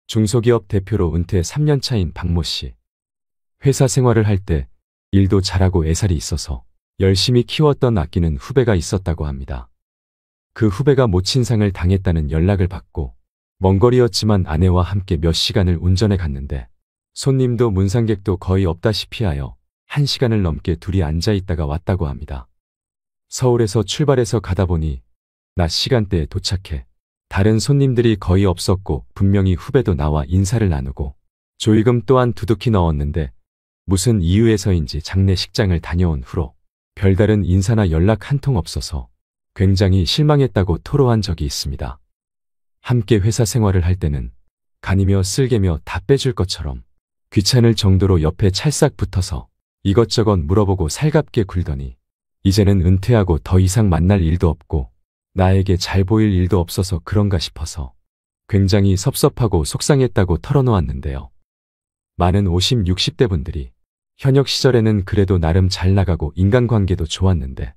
중소기업 대표로 은퇴 3년 차인 박모 씨. 회사 생활을 할 때 일도 잘하고 애살이 있어서 열심히 키웠던 아끼는 후배가 있었다고 합니다. 그 후배가 모친상을 당했다는 연락을 받고 먼 거리였지만 아내와 함께 몇 시간을 운전해 갔는데 손님도 문상객도 거의 없다시피 하여 1시간을 넘게 둘이 앉아 있다가 왔다고 합니다. 서울에서 출발해서 가다 보니 낮 시간대에 도착해 다른 손님들이 거의 없었고 분명히 후배도 나와 인사를 나누고 조의금 또한 두둑히 넣었는데 무슨 이유에서인지 장례식장을 다녀온 후로 별다른 인사나 연락 한 통 없어서 굉장히 실망했다고 토로한 적이 있습니다. 함께 회사 생활을 할 때는 간이며 쓸개며 다 빼줄 것처럼 귀찮을 정도로 옆에 찰싹 붙어서 이것저것 물어보고 살갑게 굴더니 이제는 은퇴하고 더 이상 만날 일도 없고 나에게 잘 보일 일도 없어서 그런가 싶어서 굉장히 섭섭하고 속상했다고 털어놓았는데요. 많은 50, 60대 분들이 현역 시절에는 그래도 나름 잘 나가고 인간관계도 좋았는데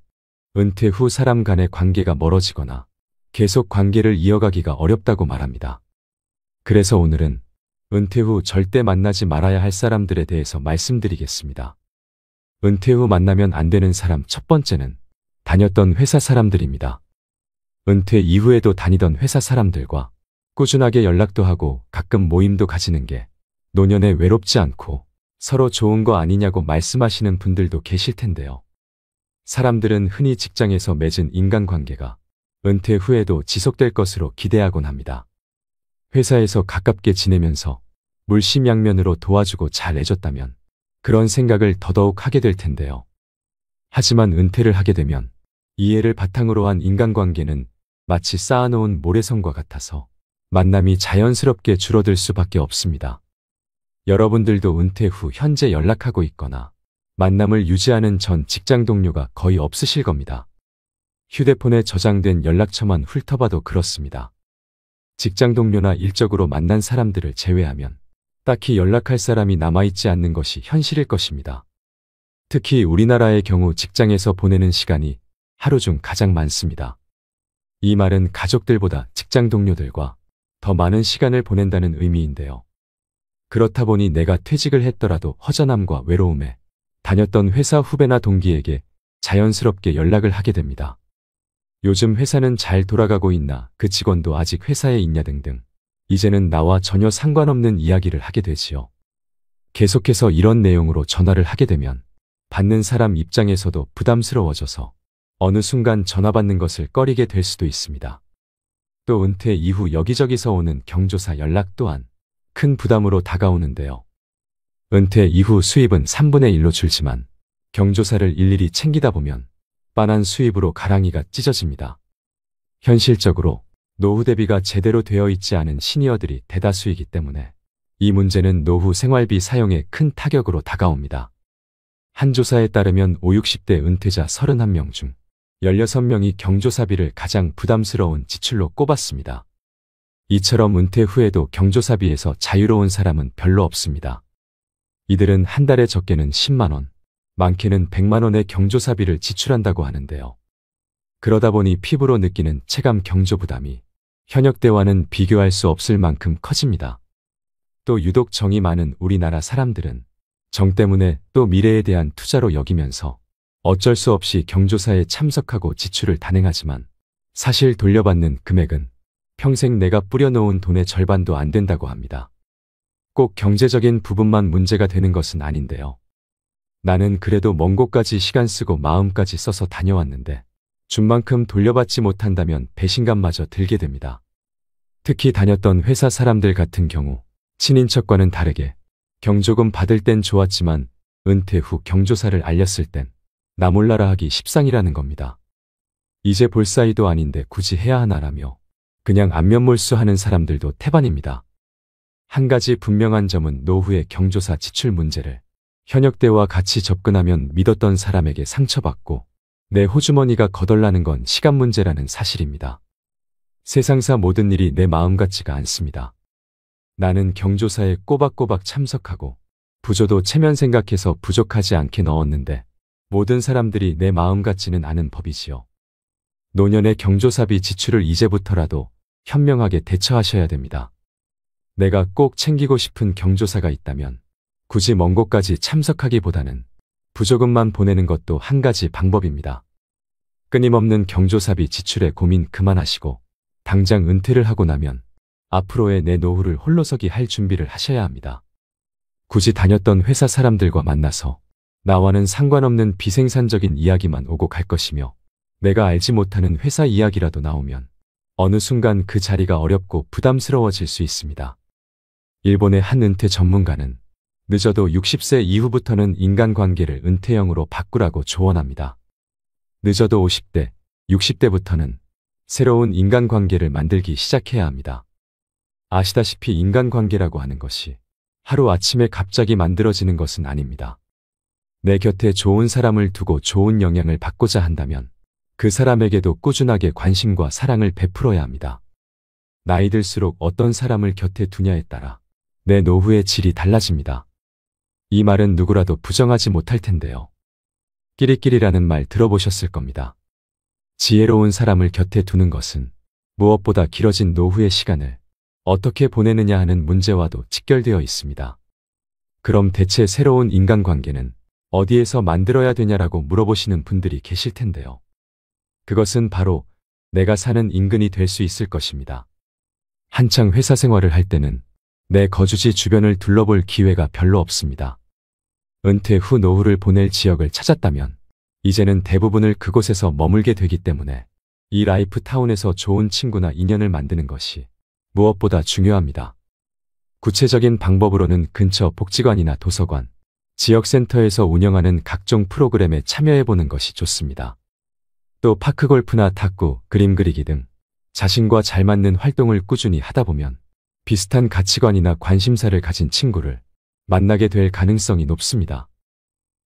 은퇴 후 사람 간의 관계가 멀어지거나 계속 관계를 이어가기가 어렵다고 말합니다. 그래서 오늘은 은퇴 후 절대 만나지 말아야 할 사람들에 대해서 말씀드리겠습니다. 은퇴 후 만나면 안 되는 사람 첫 번째는 다녔던 회사 사람들입니다. 은퇴 이후에도 다니던 회사 사람들과 꾸준하게 연락도 하고 가끔 모임도 가지는 게 노년에 외롭지 않고 서로 좋은 거 아니냐고 말씀하시는 분들도 계실 텐데요. 사람들은 흔히 직장에서 맺은 인간관계가 은퇴 후에도 지속될 것으로 기대하곤 합니다. 회사에서 가깝게 지내면서 물심양면으로 도와주고 잘 해줬다면 그런 생각을 더더욱 하게 될 텐데요. 하지만 은퇴를 하게 되면 이해를 바탕으로 한 인간관계는 마치 쌓아놓은 모래성과 같아서 만남이 자연스럽게 줄어들 수밖에 없습니다. 여러분들도 은퇴 후 현재 연락하고 있거나 만남을 유지하는 전 직장 동료가 거의 없으실 겁니다. 휴대폰에 저장된 연락처만 훑어봐도 그렇습니다. 직장 동료나 일적으로 만난 사람들을 제외하면 딱히 연락할 사람이 남아있지 않는 것이 현실일 것입니다. 특히 우리나라의 경우 직장에서 보내는 시간이 하루 중 가장 많습니다. 이 말은 가족들보다 직장 동료들과 더 많은 시간을 보낸다는 의미인데요. 그렇다 보니 내가 퇴직을 했더라도 허전함과 외로움에 다녔던 회사 후배나 동기에게 자연스럽게 연락을 하게 됩니다. 요즘 회사는 잘 돌아가고 있나, 그 직원도 아직 회사에 있냐 등등 이제는 나와 전혀 상관없는 이야기를 하게 되지요. 계속해서 이런 내용으로 전화를 하게 되면 받는 사람 입장에서도 부담스러워져서 어느 순간 전화 받는 것을 꺼리게 될 수도 있습니다. 또 은퇴 이후 여기저기서 오는 경조사 연락 또한 큰 부담으로 다가오는데요. 은퇴 이후 수입은 3분의 1로 줄지만 경조사를 일일이 챙기다 보면 빤한 수입으로 가랑이가 찢어집니다. 현실적으로 노후 대비가 제대로 되어 있지 않은 시니어들이 대다수이기 때문에 이 문제는 노후 생활비 사용에 큰 타격으로 다가옵니다. 한 조사에 따르면 5, 60대 은퇴자 31명 중 16명이 경조사비를 가장 부담스러운 지출로 꼽았습니다. 이처럼 은퇴 후에도 경조사비에서 자유로운 사람은 별로 없습니다. 이들은 한 달에 적게는 10만 원, 많게는 100만 원의 경조사비를 지출한다고 하는데요. 그러다 보니 피부로 느끼는 체감 경조 부담이 현역 때와는 비교할 수 없을 만큼 커집니다. 또 유독 정이 많은 우리나라 사람들은 정 때문에 또 미래에 대한 투자로 여기면서 어쩔 수 없이 경조사에 참석하고 지출을 단행하지만 사실 돌려받는 금액은 평생 내가 뿌려놓은 돈의 절반도 안 된다고 합니다. 꼭 경제적인 부분만 문제가 되는 것은 아닌데요. 나는 그래도 먼 곳까지 시간 쓰고 마음까지 써서 다녀왔는데 준 만큼 돌려받지 못한다면 배신감마저 들게 됩니다. 특히 다녔던 회사 사람들 같은 경우 친인척과는 다르게 경조금 받을 땐 좋았지만 은퇴 후 경조사를 알렸을 땐 나 몰라라 하기 십상이라는 겁니다. 이제 볼 사이도 아닌데 굳이 해야 하나라며 그냥 안면몰수하는 사람들도 태반입니다. 한 가지 분명한 점은 노후의 경조사 지출 문제를 현역 때와 같이 접근하면 믿었던 사람에게 상처받고 내 호주머니가 거덜나는 건 시간 문제라는 사실입니다. 세상사 모든 일이 내 마음 같지가 않습니다. 나는 경조사에 꼬박꼬박 참석하고 부조도 체면 생각해서 부족하지 않게 넣었는데 모든 사람들이 내 마음 같지는 않은 법이지요. 노년의 경조사비 지출을 이제부터라도 현명하게 대처하셔야 됩니다. 내가 꼭 챙기고 싶은 경조사가 있다면 굳이 먼 곳까지 참석하기보다는 부조금만 보내는 것도 한 가지 방법입니다. 끊임없는 경조사비 지출에 고민 그만하시고 당장 은퇴를 하고 나면 앞으로의 내 노후를 홀로서기 할 준비를 하셔야 합니다. 굳이 다녔던 회사 사람들과 만나서 나와는 상관없는 비생산적인 이야기만 오고 갈 것이며 내가 알지 못하는 회사 이야기라도 나오면 어느 순간 그 자리가 어렵고 부담스러워질 수 있습니다. 일본의 한 은퇴 전문가는 늦어도 60세 이후부터는 인간관계를 은퇴형으로 바꾸라고 조언합니다. 늦어도 50대, 60대부터는 새로운 인간관계를 만들기 시작해야 합니다. 아시다시피 인간관계라고 하는 것이 하루아침에 갑자기 만들어지는 것은 아닙니다. 내 곁에 좋은 사람을 두고 좋은 영향을 받고자 한다면 그 사람에게도 꾸준하게 관심과 사랑을 베풀어야 합니다. 나이 들수록 어떤 사람을 곁에 두냐에 따라 내 노후의 질이 달라집니다. 이 말은 누구라도 부정하지 못할 텐데요. 끼리끼리라는 말 들어보셨을 겁니다. 지혜로운 사람을 곁에 두는 것은 무엇보다 길어진 노후의 시간을 어떻게 보내느냐 하는 문제와도 직결되어 있습니다. 그럼 대체 새로운 인간관계는 어디에서 만들어야 되냐라고 물어보시는 분들이 계실 텐데요. 그것은 바로 내가 사는 인근이 될 수 있을 것입니다. 한창 회사 생활을 할 때는 내 거주지 주변을 둘러볼 기회가 별로 없습니다. 은퇴 후 노후를 보낼 지역을 찾았다면 이제는 대부분을 그곳에서 머물게 되기 때문에 이 라이프 타운에서 좋은 친구나 인연을 만드는 것이 무엇보다 중요합니다. 구체적인 방법으로는 근처 복지관이나 도서관, 지역센터에서 운영하는 각종 프로그램에 참여해보는 것이 좋습니다. 또 파크골프나 탁구, 그림 그리기 등 자신과 잘 맞는 활동을 꾸준히 하다 보면 비슷한 가치관이나 관심사를 가진 친구를 만나게 될 가능성이 높습니다.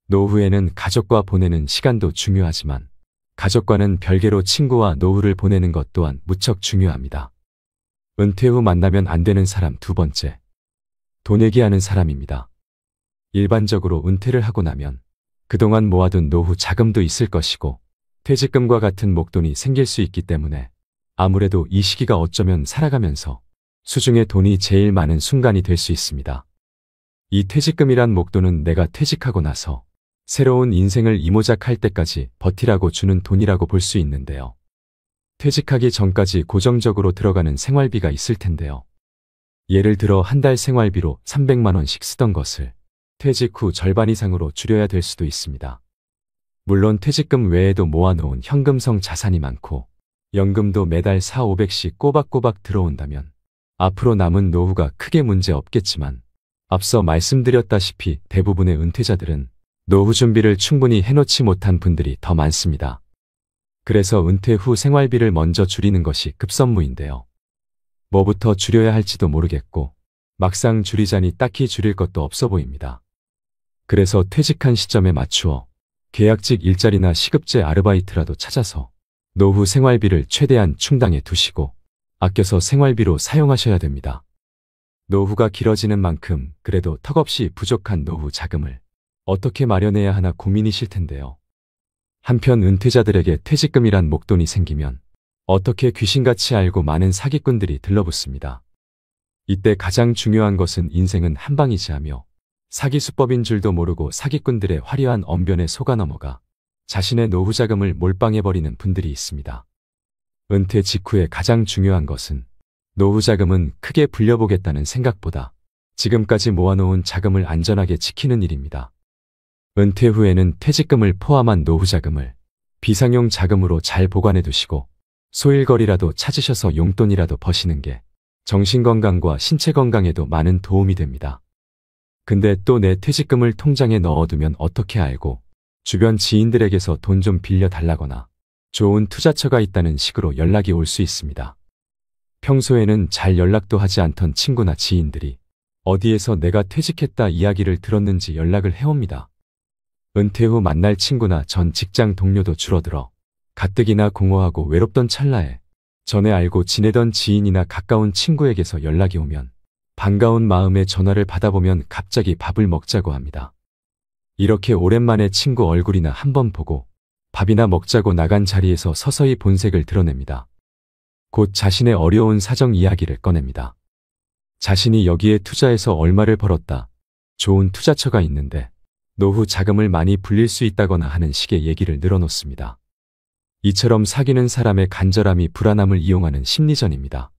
노후에는 가족과 보내는 시간도 중요하지만 가족과는 별개로 친구와 노후를 보내는 것 또한 무척 중요합니다. 은퇴 후 만나면 안 되는 사람 두 번째, 돈 얘기하는 사람입니다. 일반적으로 은퇴를 하고 나면 그동안 모아둔 노후 자금도 있을 것이고 퇴직금과 같은 목돈이 생길 수 있기 때문에 아무래도 이 시기가 어쩌면 살아가면서 수중에 돈이 제일 많은 순간이 될 수 있습니다. 이 퇴직금이란 목돈은 내가 퇴직하고 나서 새로운 인생을 이모작할 때까지 버티라고 주는 돈이라고 볼 수 있는데요. 퇴직하기 전까지 고정적으로 들어가는 생활비가 있을 텐데요. 예를 들어 한 달 생활비로 300만 원씩 쓰던 것을 퇴직 후 절반 이상으로 줄여야 될 수도 있습니다. 물론 퇴직금 외에도 모아놓은 현금성 자산이 많고 연금도 매달 4,500씩 꼬박꼬박 들어온다면 앞으로 남은 노후가 크게 문제 없겠지만 앞서 말씀드렸다시피 대부분의 은퇴자들은 노후 준비를 충분히 해놓지 못한 분들이 더 많습니다. 그래서 은퇴 후 생활비를 먼저 줄이는 것이 급선무인데요. 뭐부터 줄여야 할지도 모르겠고 막상 줄이자니 딱히 줄일 것도 없어 보입니다. 그래서 퇴직한 시점에 맞추어 계약직 일자리나 시급제 아르바이트라도 찾아서 노후 생활비를 최대한 충당해 두시고 아껴서 생활비로 사용하셔야 됩니다. 노후가 길어지는 만큼 그래도 턱없이 부족한 노후 자금을 어떻게 마련해야 하나 고민이실 텐데요. 한편 은퇴자들에게 퇴직금이란 목돈이 생기면 어떻게 귀신같이 알고 많은 사기꾼들이 들러붙습니다. 이때 가장 중요한 것은 인생은 한방이지 하며 사기 수법인 줄도 모르고 사기꾼들의 화려한 언변에 속아 넘어가 자신의 노후 자금을 몰빵해버리는 분들이 있습니다. 은퇴 직후에 가장 중요한 것은 노후 자금은 크게 불려보겠다는 생각보다 지금까지 모아놓은 자금을 안전하게 지키는 일입니다. 은퇴 후에는 퇴직금을 포함한 노후 자금을 비상용 자금으로 잘 보관해 두시고 소일거리라도 찾으셔서 용돈이라도 버시는 게 정신건강과 신체건강에도 많은 도움이 됩니다. 근데 또 내 퇴직금을 통장에 넣어두면 어떻게 알고 주변 지인들에게서 돈 좀 빌려달라거나 좋은 투자처가 있다는 식으로 연락이 올 수 있습니다. 평소에는 잘 연락도 하지 않던 친구나 지인들이 어디에서 내가 퇴직했다 이야기를 들었는지 연락을 해옵니다. 은퇴 후 만날 친구나 전 직장 동료도 줄어들어 가뜩이나 공허하고 외롭던 찰나에 전에 알고 지내던 지인이나 가까운 친구에게서 연락이 오면 반가운 마음에 전화를 받아보면 갑자기 밥을 먹자고 합니다. 이렇게 오랜만에 친구 얼굴이나 한번 보고 밥이나 먹자고 나간 자리에서 서서히 본색을 드러냅니다. 곧 자신의 어려운 사정 이야기를 꺼냅니다. 자신이 여기에 투자해서 얼마를 벌었다. 좋은 투자처가 있는데 노후 자금을 많이 불릴 수 있다거나 하는 식의 얘기를 늘어놓습니다. 이처럼 사귀는 사람의 간절함이 불안함을 이용하는 심리전입니다.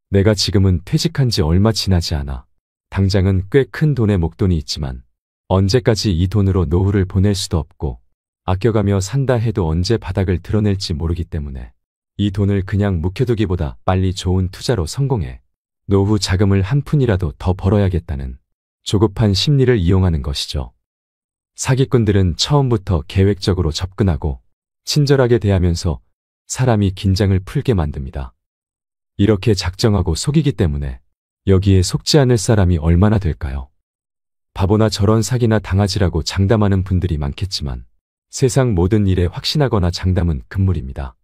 내가 지금은 퇴직한 지 얼마 지나지 않아. 당장은 꽤 큰 돈의 목돈이 있지만 언제까지 이 돈으로 노후를 보낼 수도 없고 아껴가며 산다 해도 언제 바닥을 드러낼지 모르기 때문에 이 돈을 그냥 묵혀두기보다 빨리 좋은 투자로 성공해 노후 자금을 한 푼이라도 더 벌어야겠다는 조급한 심리를 이용하는 것이죠. 사기꾼들은 처음부터 계획적으로 접근하고 친절하게 대하면서 사람이 긴장을 풀게 만듭니다. 이렇게 작정하고 속이기 때문에 여기에 속지 않을 사람이 얼마나 될까요? 바보나 저런 사기나 당하지라고 장담하는 분들이 많겠지만 세상 모든 일에 확신하거나 장담은 금물입니다.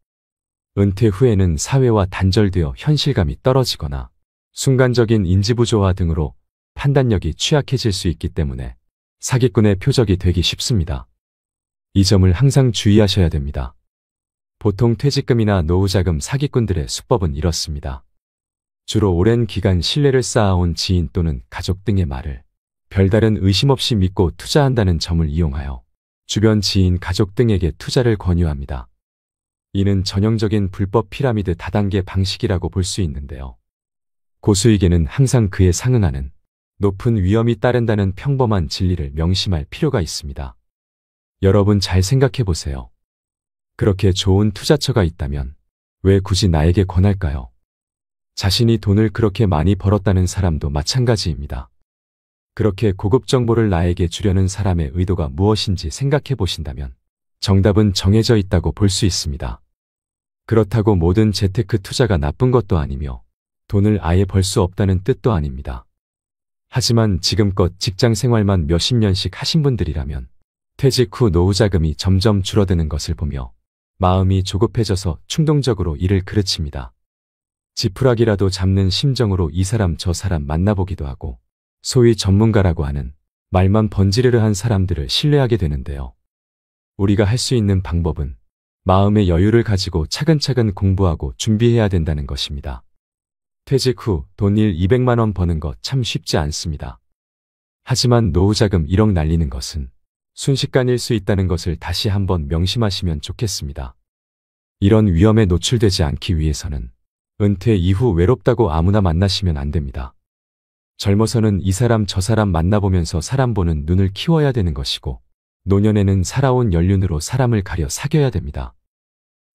은퇴 후에는 사회와 단절되어 현실감이 떨어지거나 순간적인 인지부조화 등으로 판단력이 취약해질 수 있기 때문에 사기꾼의 표적이 되기 쉽습니다. 이 점을 항상 주의하셔야 됩니다. 보통 퇴직금이나 노후자금 사기꾼들의 수법은 이렇습니다. 주로 오랜 기간 신뢰를 쌓아온 지인 또는 가족 등의 말을 별다른 의심 없이 믿고 투자한다는 점을 이용하여 주변 지인, 가족 등에게 투자를 권유합니다. 이는 전형적인 불법 피라미드 다단계 방식이라고 볼 수 있는데요. 고수익에는 항상 그에 상응하는 높은 위험이 따른다는 평범한 진리를 명심할 필요가 있습니다. 여러분 잘 생각해 보세요. 그렇게 좋은 투자처가 있다면 왜 굳이 나에게 권할까요? 자신이 돈을 그렇게 많이 벌었다는 사람도 마찬가지입니다. 그렇게 고급 정보를 나에게 주려는 사람의 의도가 무엇인지 생각해 보신다면 정답은 정해져 있다고 볼 수 있습니다. 그렇다고 모든 재테크 투자가 나쁜 것도 아니며 돈을 아예 벌 수 없다는 뜻도 아닙니다. 하지만 지금껏 직장 생활만 몇십 년씩 하신 분들이라면 퇴직 후 노후 자금이 점점 줄어드는 것을 보며 마음이 조급해져서 충동적으로 일을 그르칩니다. 지푸라기라도 잡는 심정으로 이 사람 저 사람 만나보기도 하고 소위 전문가라고 하는 말만 번지르르한 사람들을 신뢰하게 되는데요. 우리가 할 수 있는 방법은 마음의 여유를 가지고 차근차근 공부하고 준비해야 된다는 것입니다. 퇴직 후 돈 200만 원 버는 거 참 쉽지 않습니다. 하지만 노후자금 1억 날리는 것은 순식간일 수 있다는 것을 다시 한번 명심하시면 좋겠습니다. 이런 위험에 노출되지 않기 위해서는 은퇴 이후 외롭다고 아무나 만나시면 안 됩니다. 젊어서는 이 사람 저 사람 만나보면서 사람 보는 눈을 키워야 되는 것이고 노년에는 살아온 연륜으로 사람을 가려 사귀어야 됩니다.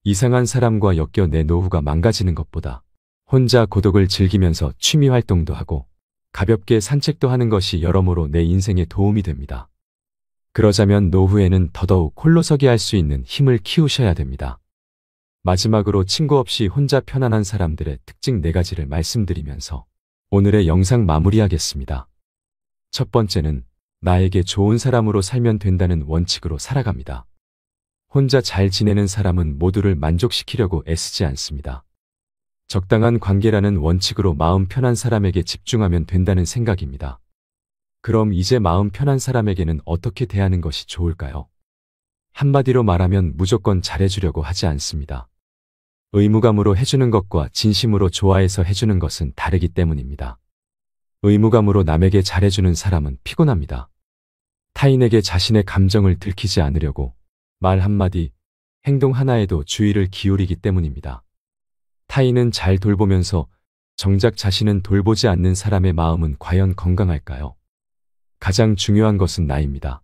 이상한 사람과 엮여 내 노후가 망가지는 것보다 혼자 고독을 즐기면서 취미 활동도 하고 가볍게 산책도 하는 것이 여러모로 내 인생에 도움이 됩니다. 그러자면 노후에는 더더욱 홀로서기 할 수 있는 힘을 키우셔야 됩니다. 마지막으로 친구 없이 혼자 편안한 사람들의 특징 4가지를 말씀드리면서 오늘의 영상 마무리하겠습니다. 첫 번째는 나에게 좋은 사람으로 살면 된다는 원칙으로 살아갑니다. 혼자 잘 지내는 사람은 모두를 만족시키려고 애쓰지 않습니다. 적당한 관계라는 원칙으로 마음 편한 사람에게 집중하면 된다는 생각입니다. 그럼 이제 마음 편한 사람에게는 어떻게 대하는 것이 좋을까요? 한마디로 말하면 무조건 잘해주려고 하지 않습니다. 의무감으로 해주는 것과 진심으로 좋아해서 해주는 것은 다르기 때문입니다. 의무감으로 남에게 잘해주는 사람은 피곤합니다. 타인에게 자신의 감정을 들키지 않으려고 말 한마디, 행동 하나에도 주의를 기울이기 때문입니다. 타인은 잘 돌보면서 정작 자신은 돌보지 않는 사람의 마음은 과연 건강할까요? 가장 중요한 것은 나입니다.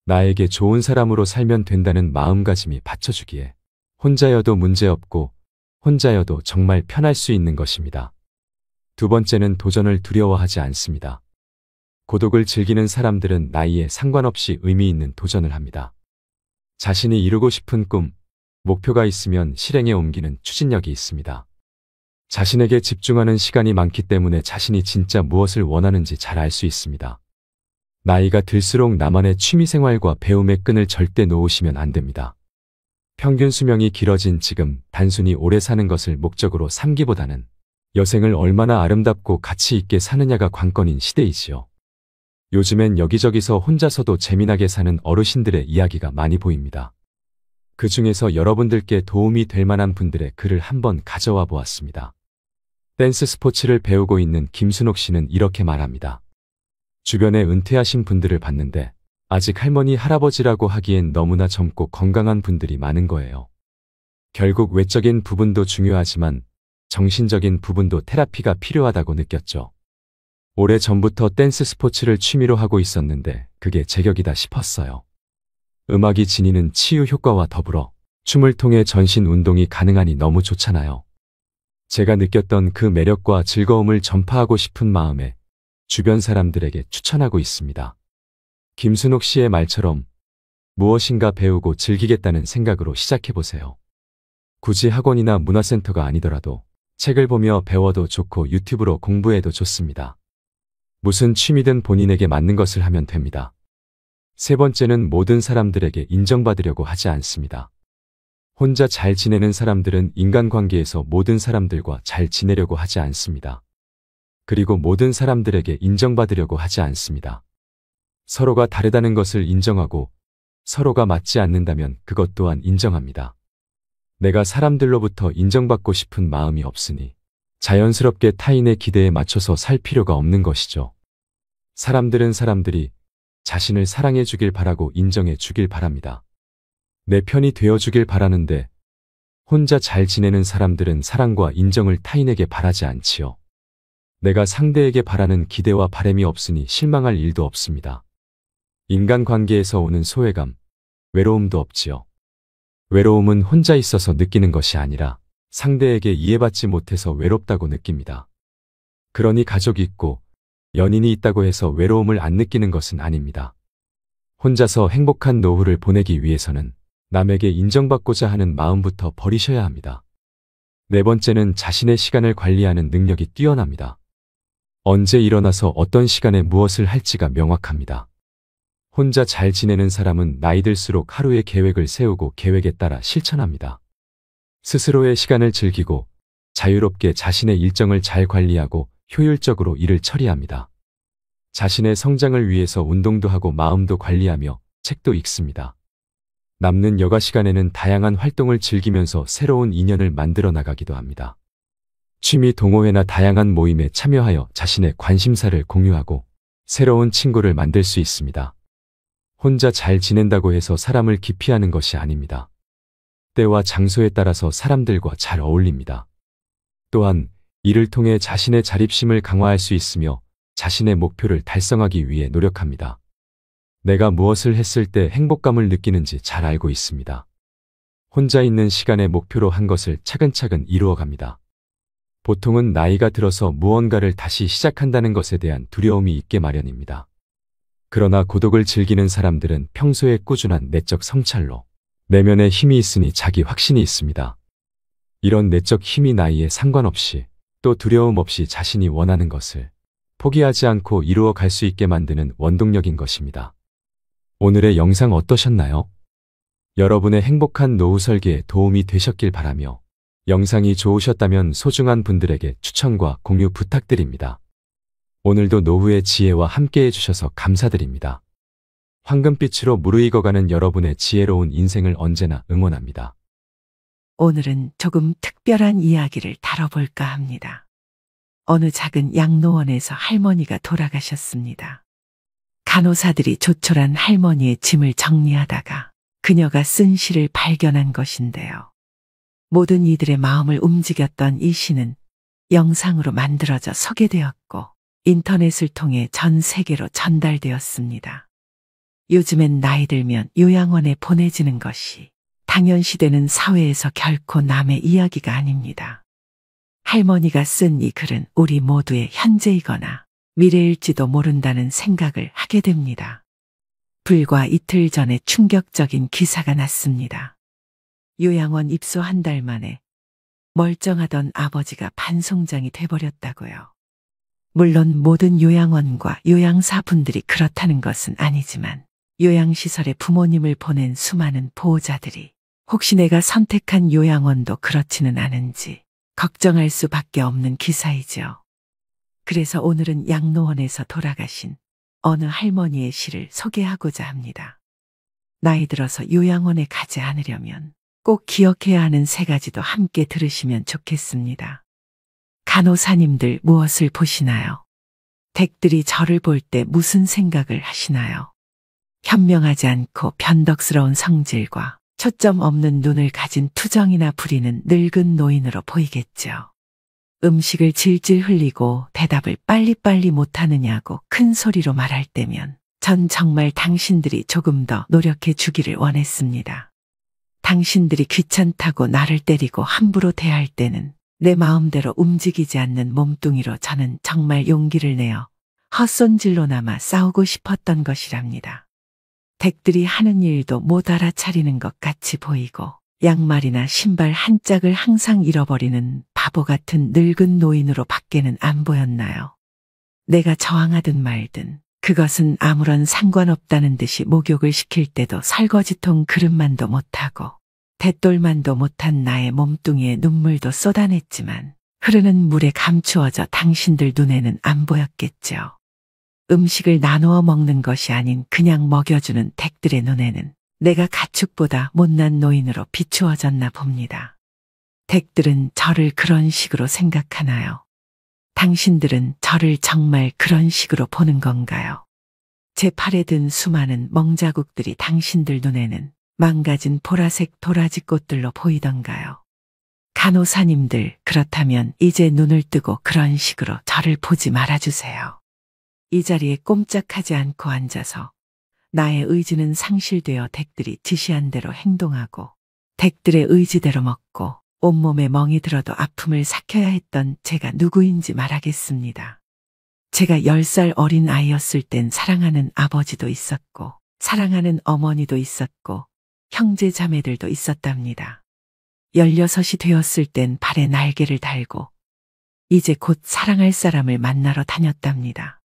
나에게 좋은 사람으로 살면 된다는 마음가짐이 받쳐주기에 혼자여도 문제없고 혼자여도 정말 편할 수 있는 것입니다. 두 번째는 도전을 두려워하지 않습니다. 고독을 즐기는 사람들은 나이에 상관없이 의미 있는 도전을 합니다. 자신이 이루고 싶은 꿈, 목표가 있으면 실행에 옮기는 추진력이 있습니다. 자신에게 집중하는 시간이 많기 때문에 자신이 진짜 무엇을 원하는지 잘 알 수 있습니다. 나이가 들수록 나만의 취미생활과 배움의 끈을 절대 놓으시면 안 됩니다. 평균 수명이 길어진 지금 단순히 오래 사는 것을 목적으로 삼기보다는 여생을 얼마나 아름답고 가치 있게 사느냐가 관건인 시대이지요. 요즘엔 여기저기서 혼자서도 재미나게 사는 어르신들의 이야기가 많이 보입니다. 그 중에서 여러분들께 도움이 될 만한 분들의 글을 한번 가져와 보았습니다. 댄스 스포츠를 배우고 있는 김순옥 씨는 이렇게 말합니다. 주변에 은퇴하신 분들을 봤는데 아직 할머니, 할아버지라고 하기엔 너무나 젊고 건강한 분들이 많은 거예요. 결국 외적인 부분도 중요하지만 정신적인 부분도 테라피가 필요하다고 느꼈죠. 오래전부터 댄스 스포츠를 취미로 하고 있었는데 그게 제격이다 싶었어요. 음악이 지니는 치유 효과와 더불어 춤을 통해 전신 운동이 가능하니 너무 좋잖아요. 제가 느꼈던 그 매력과 즐거움을 전파하고 싶은 마음에 주변 사람들에게 추천하고 있습니다. 김순옥 씨의 말처럼 무엇인가 배우고 즐기겠다는 생각으로 시작해보세요. 굳이 학원이나 문화센터가 아니더라도 책을 보며 배워도 좋고 유튜브로 공부해도 좋습니다. 무슨 취미든 본인에게 맞는 것을 하면 됩니다. 세 번째는 모든 사람들에게 인정받으려고 하지 않습니다. 혼자 잘 지내는 사람들은 인간관계에서 모든 사람들과 잘 지내려고 하지 않습니다. 그리고 모든 사람들에게 인정받으려고 하지 않습니다. 서로가 다르다는 것을 인정하고 서로가 맞지 않는다면 그것 또한 인정합니다. 내가 사람들로부터 인정받고 싶은 마음이 없으니 자연스럽게 타인의 기대에 맞춰서 살 필요가 없는 것이죠. 사람들은 사람들이 자신을 사랑해 주길 바라고 인정해 주길 바랍니다. 내 편이 되어 주길 바라는데 혼자 잘 지내는 사람들은 사랑과 인정을 타인에게 바라지 않지요. 내가 상대에게 바라는 기대와 바람이 없으니 실망할 일도 없습니다. 인간관계에서 오는 소외감, 외로움도 없지요. 외로움은 혼자 있어서 느끼는 것이 아니라 상대에게 이해받지 못해서 외롭다고 느낍니다. 그러니 가족이 있고 연인이 있다고 해서 외로움을 안 느끼는 것은 아닙니다. 혼자서 행복한 노후를 보내기 위해서는 남에게 인정받고자 하는 마음부터 버리셔야 합니다. 네 번째는 자신의 시간을 관리하는 능력이 뛰어납니다. 언제 일어나서 어떤 시간에 무엇을 할지가 명확합니다. 혼자 잘 지내는 사람은 나이 들수록 하루의 계획을 세우고 계획에 따라 실천합니다. 스스로의 시간을 즐기고 자유롭게 자신의 일정을 잘 관리하고 효율적으로 일을 처리합니다. 자신의 성장을 위해서 운동도 하고 마음도 관리하며 책도 읽습니다. 남는 여가 시간에는 다양한 활동을 즐기면서 새로운 인연을 만들어 나가기도 합니다. 취미 동호회나 다양한 모임에 참여하여 자신의 관심사를 공유하고 새로운 친구를 만들 수 있습니다. 혼자 잘 지낸다고 해서 사람을 기피하는 것이 아닙니다. 때와 장소에 따라서 사람들과 잘 어울립니다. 또한 이를 통해 자신의 자립심을 강화할 수 있으며 자신의 목표를 달성하기 위해 노력합니다. 내가 무엇을 했을 때 행복감을 느끼는지 잘 알고 있습니다. 혼자 있는 시간에 목표로 한 것을 차근차근 이루어갑니다. 보통은 나이가 들어서 무언가를 다시 시작한다는 것에 대한 두려움이 있게 마련입니다. 그러나 고독을 즐기는 사람들은 평소에 꾸준한 내적 성찰로 내면에 힘이 있으니 자기 확신이 있습니다. 이런 내적 힘이 나이에 상관없이 또 두려움 없이 자신이 원하는 것을 포기하지 않고 이루어 갈 수 있게 만드는 원동력인 것입니다. 오늘의 영상 어떠셨나요? 여러분의 행복한 노후 설계에 도움이 되셨길 바라며 영상이 좋으셨다면 소중한 분들에게 추천과 공유 부탁드립니다. 오늘도 노후의 지혜와 함께 해주셔서 감사드립니다. 황금빛으로 무르익어가는 여러분의 지혜로운 인생을 언제나 응원합니다. 오늘은 조금 특별한 이야기를 다뤄볼까 합니다. 어느 작은 양로원에서 할머니가 돌아가셨습니다. 간호사들이 조촐한 할머니의 짐을 정리하다가 그녀가 쓴 시를 발견한 것인데요. 모든 이들의 마음을 움직였던 이 시는 영상으로 만들어져 소개되었고 인터넷을 통해 전 세계로 전달되었습니다. 요즘엔 나이 들면 요양원에 보내지는 것이 당연시되는 사회에서 결코 남의 이야기가 아닙니다. 할머니가 쓴 이 글은 우리 모두의 현재이거나 미래일지도 모른다는 생각을 하게 됩니다. 불과 이틀 전에 충격적인 기사가 났습니다. 요양원 입소 한 달 만에 멀쩡하던 아버지가 반송장이 돼버렸다고요. 물론 모든 요양원과 요양사분들이 그렇다는 것은 아니지만 요양시설에 부모님을 보낸 수많은 보호자들이 혹시 내가 선택한 요양원도 그렇지는 않은지 걱정할 수밖에 없는 기사이죠. 그래서 오늘은 양로원에서 돌아가신 어느 할머니의 시를 소개하고자 합니다. 나이 들어서 요양원에 가지 않으려면 꼭 기억해야 하는 세 가지도 함께 들으시면 좋겠습니다. 간호사님들 무엇을 보시나요? 댁들이 저를 볼 때 무슨 생각을 하시나요? 현명하지 않고 변덕스러운 성질과 초점 없는 눈을 가진 투정이나 부리는 늙은 노인으로 보이겠죠. 음식을 질질 흘리고 대답을 빨리빨리 못하느냐고 큰 소리로 말할 때면 전 정말 당신들이 조금 더 노력해 주기를 원했습니다. 당신들이 귀찮다고 나를 때리고 함부로 대할 때는 내 마음대로 움직이지 않는 몸뚱이로 저는 정말 용기를 내어 헛손질로나마 싸우고 싶었던 것이랍니다. 댁들이 하는 일도 못 알아차리는 것 같이 보이고 양말이나 신발 한 짝을 항상 잃어버리는 바보 같은 늙은 노인으로 밖에는 안 보였나요? 내가 저항하든 말든 그것은 아무런 상관없다는 듯이 목욕을 시킬 때도 설거지통 그릇만도 못하고 대똘만도 못한 나의 몸뚱이에 눈물도 쏟아냈지만 흐르는 물에 감추어져 당신들 눈에는 안 보였겠죠. 음식을 나누어 먹는 것이 아닌 그냥 먹여주는 댁들의 눈에는 내가 가축보다 못난 노인으로 비추어졌나 봅니다. 댁들은 저를 그런 식으로 생각하나요? 당신들은 저를 정말 그런 식으로 보는 건가요? 제 팔에 든 수많은 멍자국들이 당신들 눈에는 망가진 보라색 도라지 꽃들로 보이던가요? 간호사님들, 그렇다면 이제 눈을 뜨고 그런 식으로 저를 보지 말아주세요. 이 자리에 꼼짝하지 않고 앉아서 나의 의지는 상실되어 댁들이 지시한 대로 행동하고 댁들의 의지대로 먹고 온몸에 멍이 들어도 아픔을 삭혀야 했던 제가 누구인지 말하겠습니다. 제가 10살 어린 아이였을 땐 사랑하는 아버지도 있었고 사랑하는 어머니도 있었고 형제 자매들도 있었답니다. 16이 되었을 땐 발에 날개를 달고 이제 곧 사랑할 사람을 만나러 다녔답니다.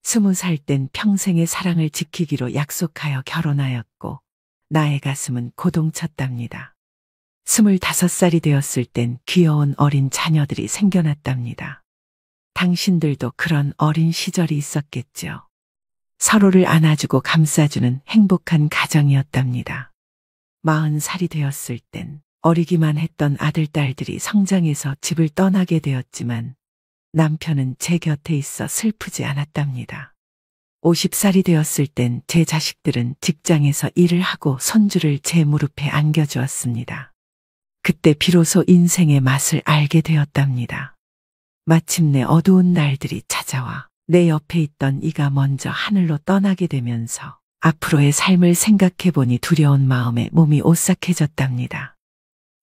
20살 땐 평생의 사랑을 지키기로 약속하여 결혼하였고 나의 가슴은 고동쳤답니다. 25살이 되었을 땐 귀여운 어린 자녀들이 생겨났답니다. 당신들도 그런 어린 시절이 있었겠죠. 서로를 안아주고 감싸주는 행복한 가정이었답니다. 40살이 되었을 땐 어리기만 했던 아들, 딸들이 성장해서 집을 떠나게 되었지만 남편은 제 곁에 있어 슬프지 않았답니다. 50살이 되었을 땐 제 자식들은 직장에서 일을 하고 손주를 제 무릎에 안겨주었습니다. 그때 비로소 인생의 맛을 알게 되었답니다. 마침내 어두운 날들이 찾아와 내 옆에 있던 이가 먼저 하늘로 떠나게 되면서 앞으로의 삶을 생각해보니 두려운 마음에 몸이 오싹해졌답니다.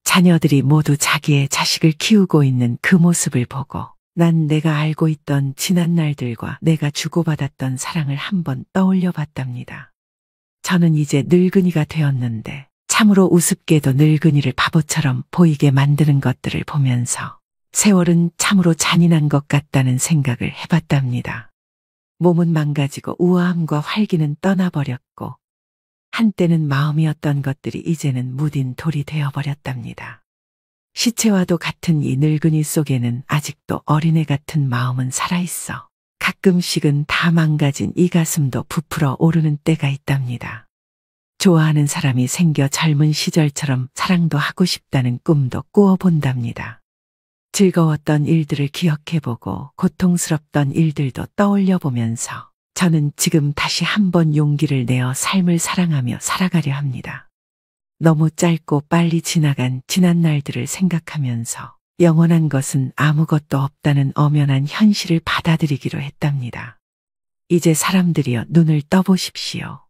자녀들이 모두 자기의 자식을 키우고 있는 그 모습을 보고 난 내가 알고 있던 지난 날들과 내가 주고받았던 사랑을 한번 떠올려 봤답니다. 저는 이제 늙은이가 되었는데 참으로 우습게도 늙은이를 바보처럼 보이게 만드는 것들을 보면서 세월은 참으로 잔인한 것 같다는 생각을 해봤답니다. 몸은 망가지고 우아함과 활기는 떠나버렸고 한때는 마음이었던 것들이 이제는 무딘 돌이 되어버렸답니다. 시체와도 같은 이 늙은이 속에는 아직도 어린애 같은 마음은 살아있어 가끔씩은 다 망가진 이 가슴도 부풀어 오르는 때가 있답니다. 좋아하는 사람이 생겨 젊은 시절처럼 사랑도 하고 싶다는 꿈도 꾸어본답니다. 즐거웠던 일들을 기억해보고 고통스럽던 일들도 떠올려보면서 저는 지금 다시 한번 용기를 내어 삶을 사랑하며 살아가려 합니다. 너무 짧고 빨리 지나간 지난 날들을 생각하면서 영원한 것은 아무것도 없다는 엄연한 현실을 받아들이기로 했답니다. 이제 사람들이여 눈을 떠보십시오.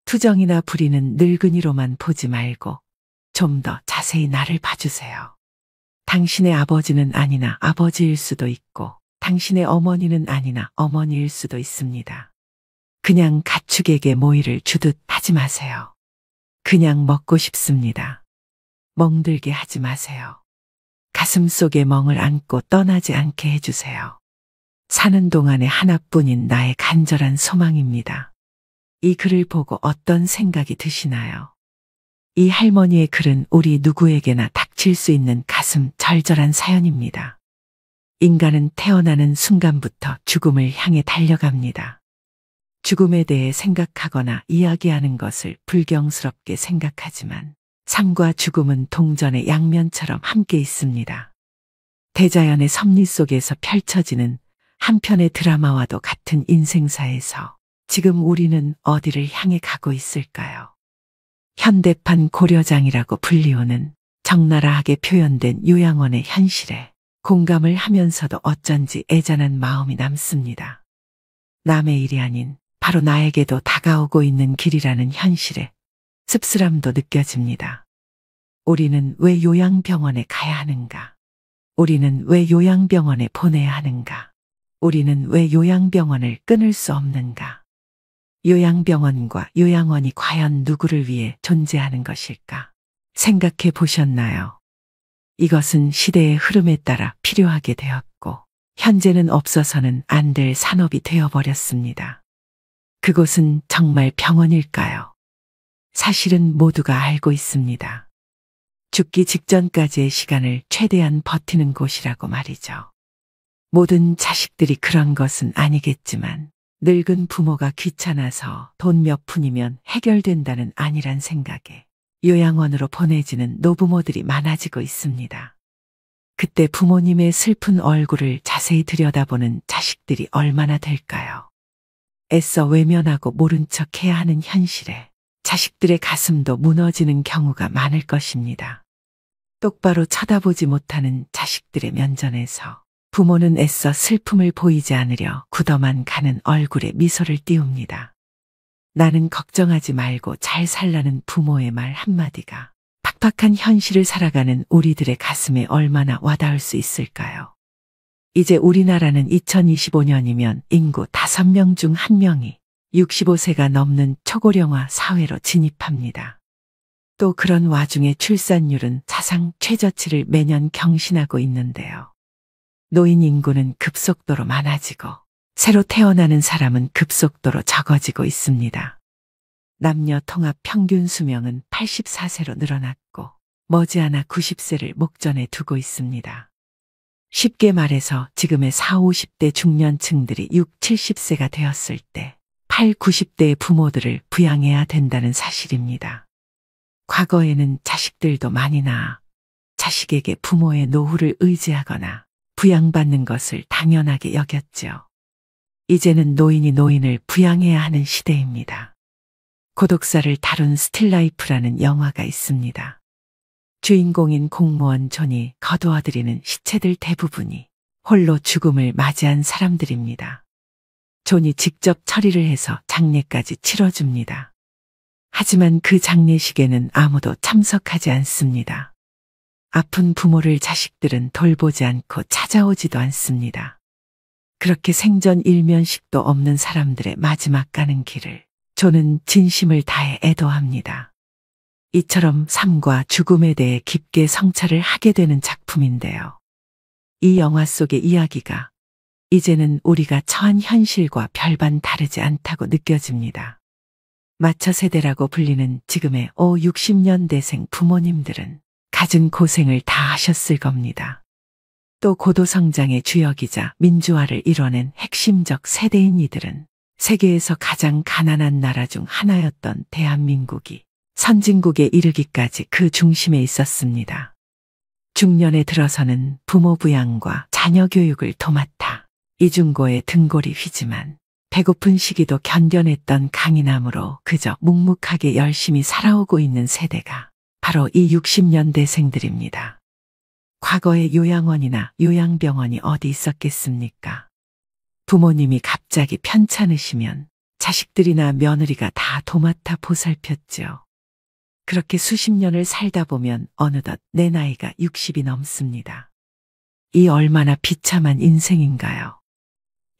투정이나 부리는 늙은이로만 보지 말고 좀 더 자세히 나를 봐주세요. 당신의 아버지는 아니나 아버지일 수도 있고 당신의 어머니는 아니나 어머니일 수도 있습니다. 그냥 가축에게 모이를 주듯 하지 마세요. 그냥 먹고 싶습니다. 멍들게 하지 마세요. 가슴 속에 멍을 안고 떠나지 않게 해주세요. 사는 동안에 하나뿐인 나의 간절한 소망입니다. 이 글을 보고 어떤 생각이 드시나요? 이 할머니의 글은 우리 누구에게나 닥칠 수 있는 가슴 절절한 사연입니다. 인간은 태어나는 순간부터 죽음을 향해 달려갑니다. 죽음에 대해 생각하거나 이야기하는 것을 불경스럽게 생각하지만 삶과 죽음은 동전의 양면처럼 함께 있습니다. 대자연의 섭리 속에서 펼쳐지는 한편의 드라마와도 같은 인생사에서 지금 우리는 어디를 향해 가고 있을까요? 현대판 고려장이라고 불리우는 적나라하게 표현된 요양원의 현실에 공감을 하면서도 어쩐지 애잔한 마음이 남습니다. 남의 일이 아닌 바로 나에게도 다가오고 있는 길이라는 현실에 씁쓸함도 느껴집니다. 우리는 왜 요양병원에 가야 하는가? 우리는 왜 요양병원에 보내야 하는가? 우리는 왜 요양병원을 끊을 수 없는가? 요양병원과 요양원이 과연 누구를 위해 존재하는 것일까? 생각해 보셨나요? 이것은 시대의 흐름에 따라 필요하게 되었고, 현재는 없어서는 안 될 산업이 되어버렸습니다. 그곳은 정말 병원일까요? 사실은 모두가 알고 있습니다. 죽기 직전까지의 시간을 최대한 버티는 곳이라고 말이죠. 모든 자식들이 그런 것은 아니겠지만, 늙은 부모가 귀찮아서 돈 몇 푼이면 해결된다는 아니란 생각에 요양원으로 보내지는 노부모들이 많아지고 있습니다. 그때 부모님의 슬픈 얼굴을 자세히 들여다보는 자식들이 얼마나 될까요? 애써 외면하고 모른 척 해야 하는 현실에 자식들의 가슴도 무너지는 경우가 많을 것입니다. 똑바로 쳐다보지 못하는 자식들의 면전에서 부모는 애써 슬픔을 보이지 않으려 굳어만 가는 얼굴에 미소를 띄웁니다. 나는 걱정하지 말고 잘 살라는 부모의 말 한마디가 팍팍한 현실을 살아가는 우리들의 가슴에 얼마나 와닿을 수 있을까요? 이제 우리나라는 2025년이면 인구 5명 중 1명이 65세가 넘는 초고령화 사회로 진입합니다. 또 그런 와중에 출산율은 사상 최저치를 매년 경신하고 있는데요. 노인 인구는 급속도로 많아지고 새로 태어나는 사람은 급속도로 적어지고 있습니다. 남녀 통합 평균 수명은 84세로 늘어났고 머지않아 90세를 목전에 두고 있습니다. 쉽게 말해서 지금의 40, 50대 중년층들이 60, 70세가 되었을 때 80, 90대의 부모들을 부양해야 된다는 사실입니다. 과거에는 자식들도 많이 낳아 자식에게 부모의 노후를 의지하거나 부양받는 것을 당연하게 여겼죠. 이제는 노인이 노인을 부양해야 하는 시대입니다. 고독사를 다룬 스틸라이프라는 영화가 있습니다. 주인공인 공무원 존이 거두어들이는 시체들 대부분이 홀로 죽음을 맞이한 사람들입니다. 존이 직접 처리를 해서 장례까지 치러줍니다. 하지만 그 장례식에는 아무도 참석하지 않습니다. 아픈 부모를 자식들은 돌보지 않고 찾아오지도 않습니다. 그렇게 생전 일면식도 없는 사람들의 마지막 가는 길을 존은 진심을 다해 애도합니다. 이처럼 삶과 죽음에 대해 깊게 성찰을 하게 되는 작품인데요. 이 영화 속의 이야기가 이제는 우리가 처한 현실과 별반 다르지 않다고 느껴집니다. 마처 세대라고 불리는 지금의 5, 60년대생 부모님들은 갖은 고생을 다 하셨을 겁니다. 또 고도성장의 주역이자 민주화를 이뤄낸 핵심적 세대인 이들은 세계에서 가장 가난한 나라 중 하나였던 대한민국이 선진국에 이르기까지 그 중심에 있었습니다. 중년에 들어서는 부모 부양과 자녀 교육을 도맡아 이중고의 등골이 휘지만 배고픈 시기도 견뎌냈던 강인함으로 그저 묵묵하게 열심히 살아오고 있는 세대가 바로 이 60년대생들입니다. 과거에 요양원이나 요양병원이 어디 있었겠습니까? 부모님이 갑자기 편찮으시면 자식들이나 며느리가 다 도맡아 보살폈죠. 그렇게 수십 년을 살다 보면 어느덧 내 나이가 60이 넘습니다. 이 얼마나 비참한 인생인가요?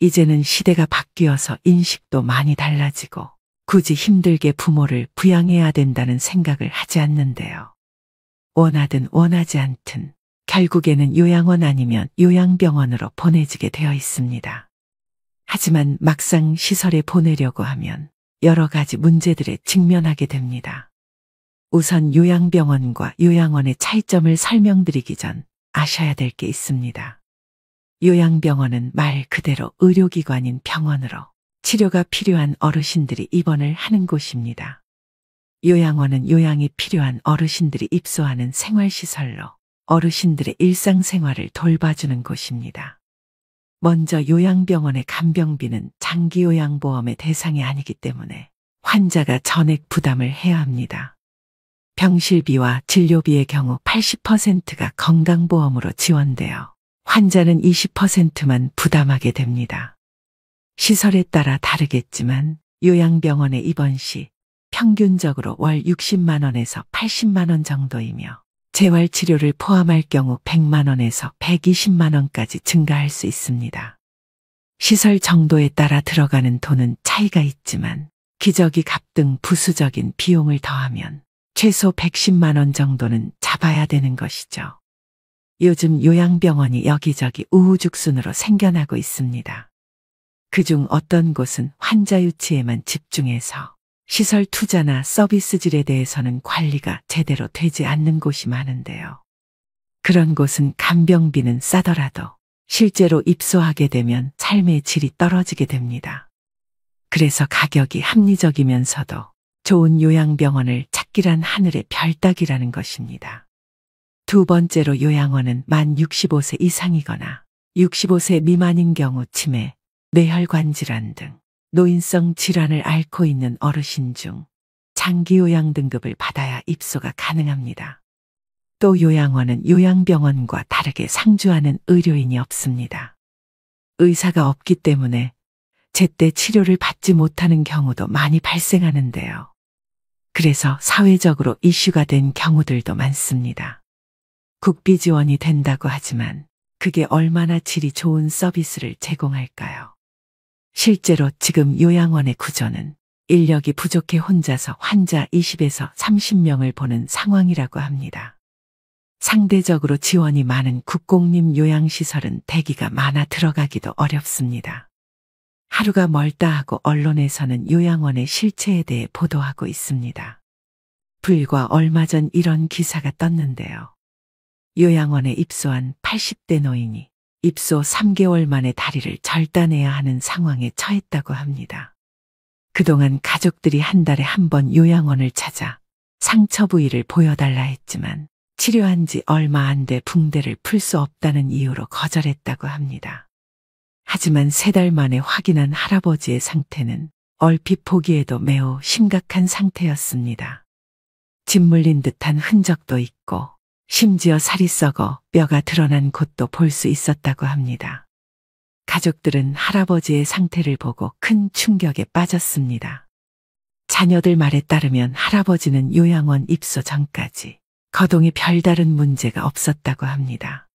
이제는 시대가 바뀌어서 인식도 많이 달라지고 굳이 힘들게 부모를 부양해야 된다는 생각을 하지 않는데요. 원하든 원하지 않든 결국에는 요양원 아니면 요양병원으로 보내지게 되어 있습니다. 하지만 막상 시설에 보내려고 하면 여러 가지 문제들에 직면하게 됩니다. 우선 요양병원과 요양원의 차이점을 설명드리기 전 아셔야 될 게 있습니다. 요양병원은 말 그대로 의료기관인 병원으로 치료가 필요한 어르신들이 입원을 하는 곳입니다. 요양원은 요양이 필요한 어르신들이 입소하는 생활시설로 어르신들의 일상생활을 돌봐주는 곳입니다. 먼저 요양병원의 간병비는 장기요양보험의 대상이 아니기 때문에 환자가 전액 부담을 해야 합니다. 병실비와 진료비의 경우 80%가 건강보험으로 지원되어 환자는 20%만 부담하게 됩니다. 시설에 따라 다르겠지만 요양병원에 입원 시 평균적으로 월 60만 원에서 80만 원 정도이며 재활치료를 포함할 경우 100만 원에서 120만 원까지 증가할 수 있습니다. 시설 정도에 따라 들어가는 돈은 차이가 있지만 기저귀 값 등 부수적인 비용을 더하면 최소 110만 원 정도는 잡아야 되는 것이죠. 요즘 요양병원이 여기저기 우후죽순으로 생겨나고 있습니다. 그중 어떤 곳은 환자 유치에만 집중해서 시설 투자나 서비스 질에 대해서는 관리가 제대로 되지 않는 곳이 많은데요. 그런 곳은 간병비는 싸더라도 실제로 입소하게 되면 삶의 질이 떨어지게 됩니다. 그래서 가격이 합리적이면서도 좋은 요양병원을 찾기란 하늘의 별 따기라는 것입니다. 두 번째로 요양원은 만 65세 이상이거나 65세 미만인 경우 치매, 뇌혈관 질환 등 노인성 질환을 앓고 있는 어르신 중 장기요양 등급을 받아야 입소가 가능합니다. 또 요양원은 요양병원과 다르게 상주하는 의료인이 없습니다. 의사가 없기 때문에 제때 치료를 받지 못하는 경우도 많이 발생하는데요. 그래서 사회적으로 이슈가 된 경우들도 많습니다. 국비 지원이 된다고 하지만 그게 얼마나 질이 좋은 서비스를 제공할까요? 실제로 지금 요양원의 구조는 인력이 부족해 혼자서 환자 20에서 30명을 보는 상황이라고 합니다. 상대적으로 지원이 많은 국공립 요양시설은 대기가 많아 들어가기도 어렵습니다. 하루가 멀다 하고 언론에서는 요양원의 실체에 대해 보도하고 있습니다. 불과 얼마 전 이런 기사가 떴는데요. 요양원에 입소한 80대 노인이 입소 3개월 만에 다리를 절단해야 하는 상황에 처했다고 합니다. 그동안 가족들이 한 달에 한 번 요양원을 찾아 상처 부위를 보여달라 했지만 치료한 지 얼마 안 돼 붕대를 풀 수 없다는 이유로 거절했다고 합니다. 하지만 3달 만에 확인한 할아버지의 상태는 얼핏 보기에도 매우 심각한 상태였습니다. 집 물린 듯한 흔적도 있고 심지어 살이 썩어 뼈가 드러난 곳도 볼 수 있었다고 합니다. 가족들은 할아버지의 상태를 보고 큰 충격에 빠졌습니다. 자녀들 말에 따르면 할아버지는 요양원 입소 전까지 거동에 별다른 문제가 없었다고 합니다.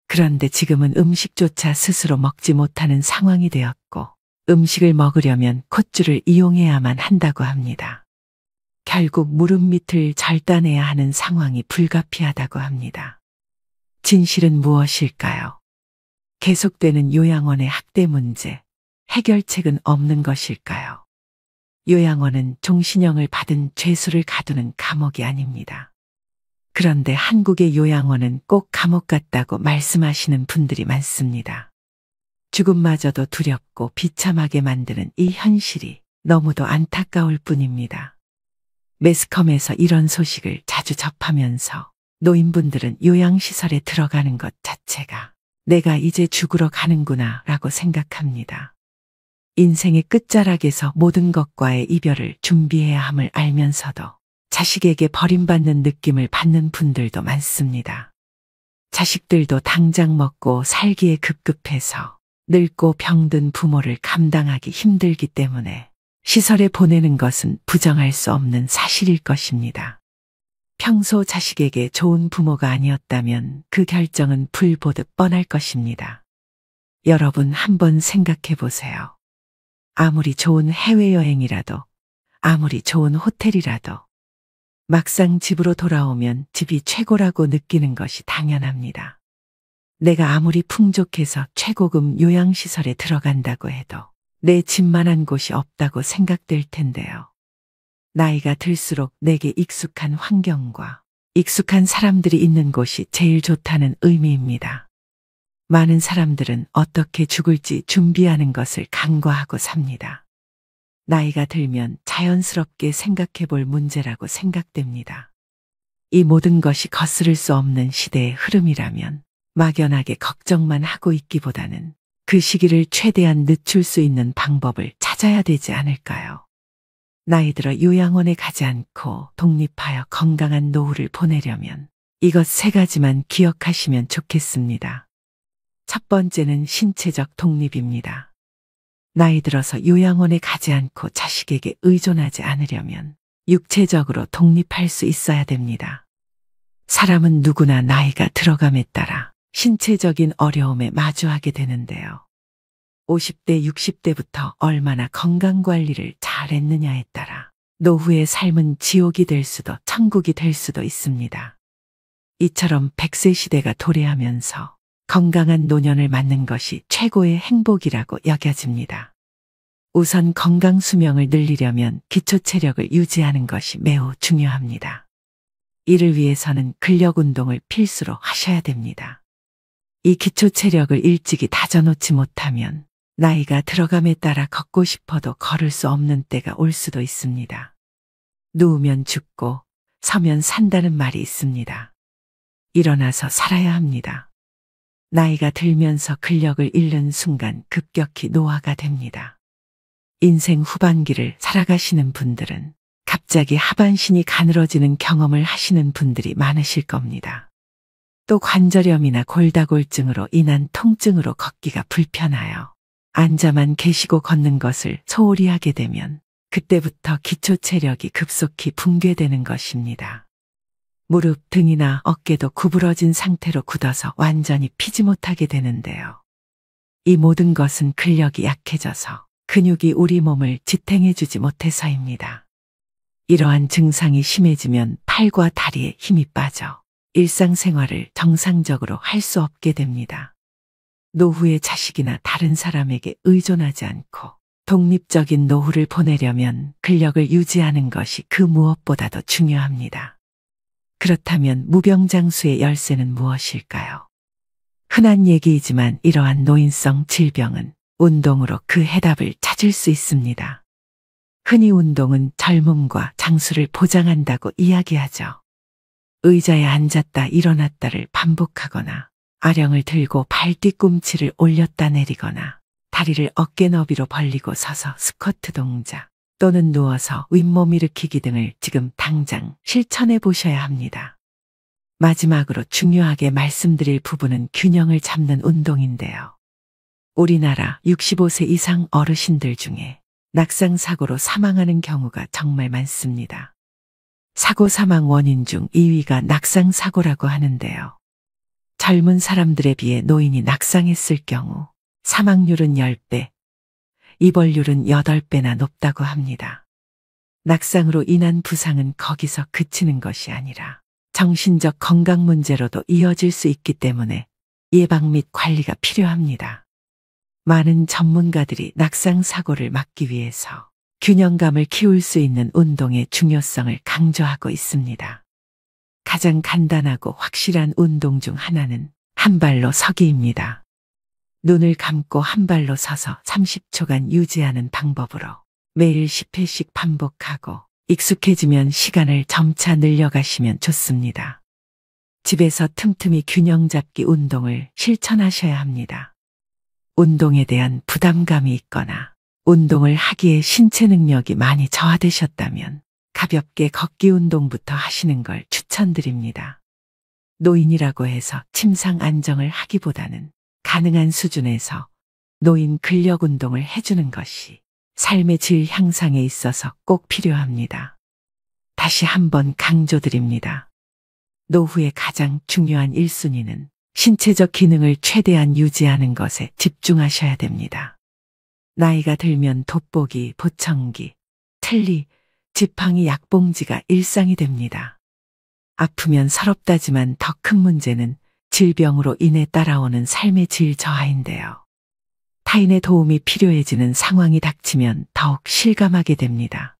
그런데 지금은 음식조차 스스로 먹지 못하는 상황이 되었고 음식을 먹으려면 콧줄을 이용해야만 한다고 합니다. 결국 무릎 밑을 절단해야 하는 상황이 불가피하다고 합니다. 진실은 무엇일까요? 계속되는 요양원의 학대 문제, 해결책은 없는 것일까요? 요양원은 종신형을 받은 죄수를 가두는 감옥이 아닙니다. 그런데 한국의 요양원은 꼭 감옥 같다고 말씀하시는 분들이 많습니다. 죽음마저도 두렵고 비참하게 만드는 이 현실이 너무도 안타까울 뿐입니다. 매스컴에서 이런 소식을 자주 접하면서 노인분들은 요양시설에 들어가는 것 자체가 내가 이제 죽으러 가는구나 라고 생각합니다. 인생의 끝자락에서 모든 것과의 이별을 준비해야 함을 알면서도 자식에게 버림받는 느낌을 받는 분들도 많습니다. 자식들도 당장 먹고 살기에 급급해서 늙고 병든 부모를 감당하기 힘들기 때문에 시설에 보내는 것은 부정할 수 없는 사실일 것입니다. 평소 자식에게 좋은 부모가 아니었다면 그 결정은 불보듯 뻔할 것입니다. 여러분 한번 생각해 보세요. 아무리 좋은 해외여행이라도, 아무리 좋은 호텔이라도 막상 집으로 돌아오면 집이 최고라고 느끼는 것이 당연합니다. 내가 아무리 풍족해서 최고급 요양시설에 들어간다고 해도 내 집만한 곳이 없다고 생각될 텐데요. 나이가 들수록 내게 익숙한 환경과 익숙한 사람들이 있는 곳이 제일 좋다는 의미입니다. 많은 사람들은 어떻게 죽을지 준비하는 것을 간과하고 삽니다. 나이가 들면 자연스럽게 생각해 볼 문제라고 생각됩니다. 이 모든 것이 거스를 수 없는 시대의 흐름이라면 막연하게 걱정만 하고 있기보다는 그 시기를 최대한 늦출 수 있는 방법을 찾아야 되지 않을까요? 나이 들어 요양원에 가지 않고 독립하여 건강한 노후를 보내려면 이것 세 가지만 기억하시면 좋겠습니다. 첫 번째는 신체적 독립입니다. 나이 들어서 요양원에 가지 않고 자식에게 의존하지 않으려면 육체적으로 독립할 수 있어야 됩니다. 사람은 누구나 나이가 들어감에 따라 신체적인 어려움에 마주하게 되는데요. 50대, 60대부터 얼마나 건강관리를 잘했느냐에 따라 노후의 삶은 지옥이 될 수도 천국이 될 수도 있습니다. 이처럼 100세 시대가 도래하면서 건강한 노년을 맞는 것이 최고의 행복이라고 여겨집니다. 우선 건강 수명을 늘리려면 기초 체력을 유지하는 것이 매우 중요합니다. 이를 위해서는 근력 운동을 필수로 하셔야 됩니다. 이 기초 체력을 일찍이 다져놓지 못하면 나이가 들어감에 따라 걷고 싶어도 걸을 수 없는 때가 올 수도 있습니다. 누우면 죽고 서면 산다는 말이 있습니다. 일어나서 살아야 합니다. 나이가 들면서 근력을 잃는 순간 급격히 노화가 됩니다. 인생 후반기를 살아가시는 분들은 갑자기 하반신이 가늘어지는 경험을 하시는 분들이 많으실 겁니다. 또 관절염이나 골다골증으로 인한 통증으로 걷기가 불편하여 앉아만 계시고 걷는 것을 소홀히 하게 되면 그때부터 기초 체력이 급속히 붕괴되는 것입니다. 무릎, 등이나 어깨도 구부러진 상태로 굳어서 완전히 피지 못하게 되는데요. 이 모든 것은 근력이 약해져서 근육이 우리 몸을 지탱해주지 못해서입니다. 이러한 증상이 심해지면 팔과 다리에 힘이 빠져 일상생활을 정상적으로 할 수 없게 됩니다. 노후의 자식이나 다른 사람에게 의존하지 않고 독립적인 노후를 보내려면 근력을 유지하는 것이 그 무엇보다도 중요합니다. 그렇다면 무병장수의 열쇠는 무엇일까요? 흔한 얘기이지만 이러한 노인성 질병은 운동으로 그 해답을 찾을 수 있습니다. 흔히 운동은 젊음과 장수를 보장한다고 이야기하죠. 의자에 앉았다 일어났다를 반복하거나 아령을 들고 발 뒤꿈치를 올렸다 내리거나 다리를 어깨 너비로 벌리고 서서 스쿼트 동작 또는 누워서 윗몸 일으키기 등을 지금 당장 실천해 보셔야 합니다. 마지막으로 중요하게 말씀드릴 부분은 균형을 잡는 운동인데요. 우리나라 65세 이상 어르신들 중에 낙상사고로 사망하는 경우가 정말 많습니다. 사고 사망 원인 중 2위가 낙상사고라고 하는데요. 젊은 사람들에 비해 노인이 낙상했을 경우 사망률은 10배, 이벌률은 8배나 높다고 합니다. 낙상으로 인한 부상은 거기서 그치는 것이 아니라 정신적 건강 문제로도 이어질 수 있기 때문에 예방 및 관리가 필요합니다. 많은 전문가들이 낙상사고를 막기 위해서 균형감을 키울 수 있는 운동의 중요성을 강조하고 있습니다. 가장 간단하고 확실한 운동 중 하나는 한 발로 서기입니다. 눈을 감고 한 발로 서서 30초간 유지하는 방법으로 매일 10회씩 반복하고 익숙해지면 시간을 점차 늘려가시면 좋습니다. 집에서 틈틈이 균형 잡기 운동을 실천하셔야 합니다. 운동에 대한 부담감이 있거나 운동을 하기에 신체 능력이 많이 저하되셨다면 가볍게 걷기 운동부터 하시는 걸 추천드립니다. 노인이라고 해서 침상 안정을 하기보다는 가능한 수준에서 노인 근력 운동을 해주는 것이 삶의 질 향상에 있어서 꼭 필요합니다. 다시 한번 강조드립니다. 노후의 가장 중요한 1순위는 신체적 기능을 최대한 유지하는 것에 집중하셔야 됩니다. 나이가 들면 돋보기, 보청기, 틀니, 지팡이, 약봉지가 일상이 됩니다. 아프면 서럽다지만 더 큰 문제는 질병으로 인해 따라오는 삶의 질 저하인데요. 타인의 도움이 필요해지는 상황이 닥치면 더욱 실감하게 됩니다.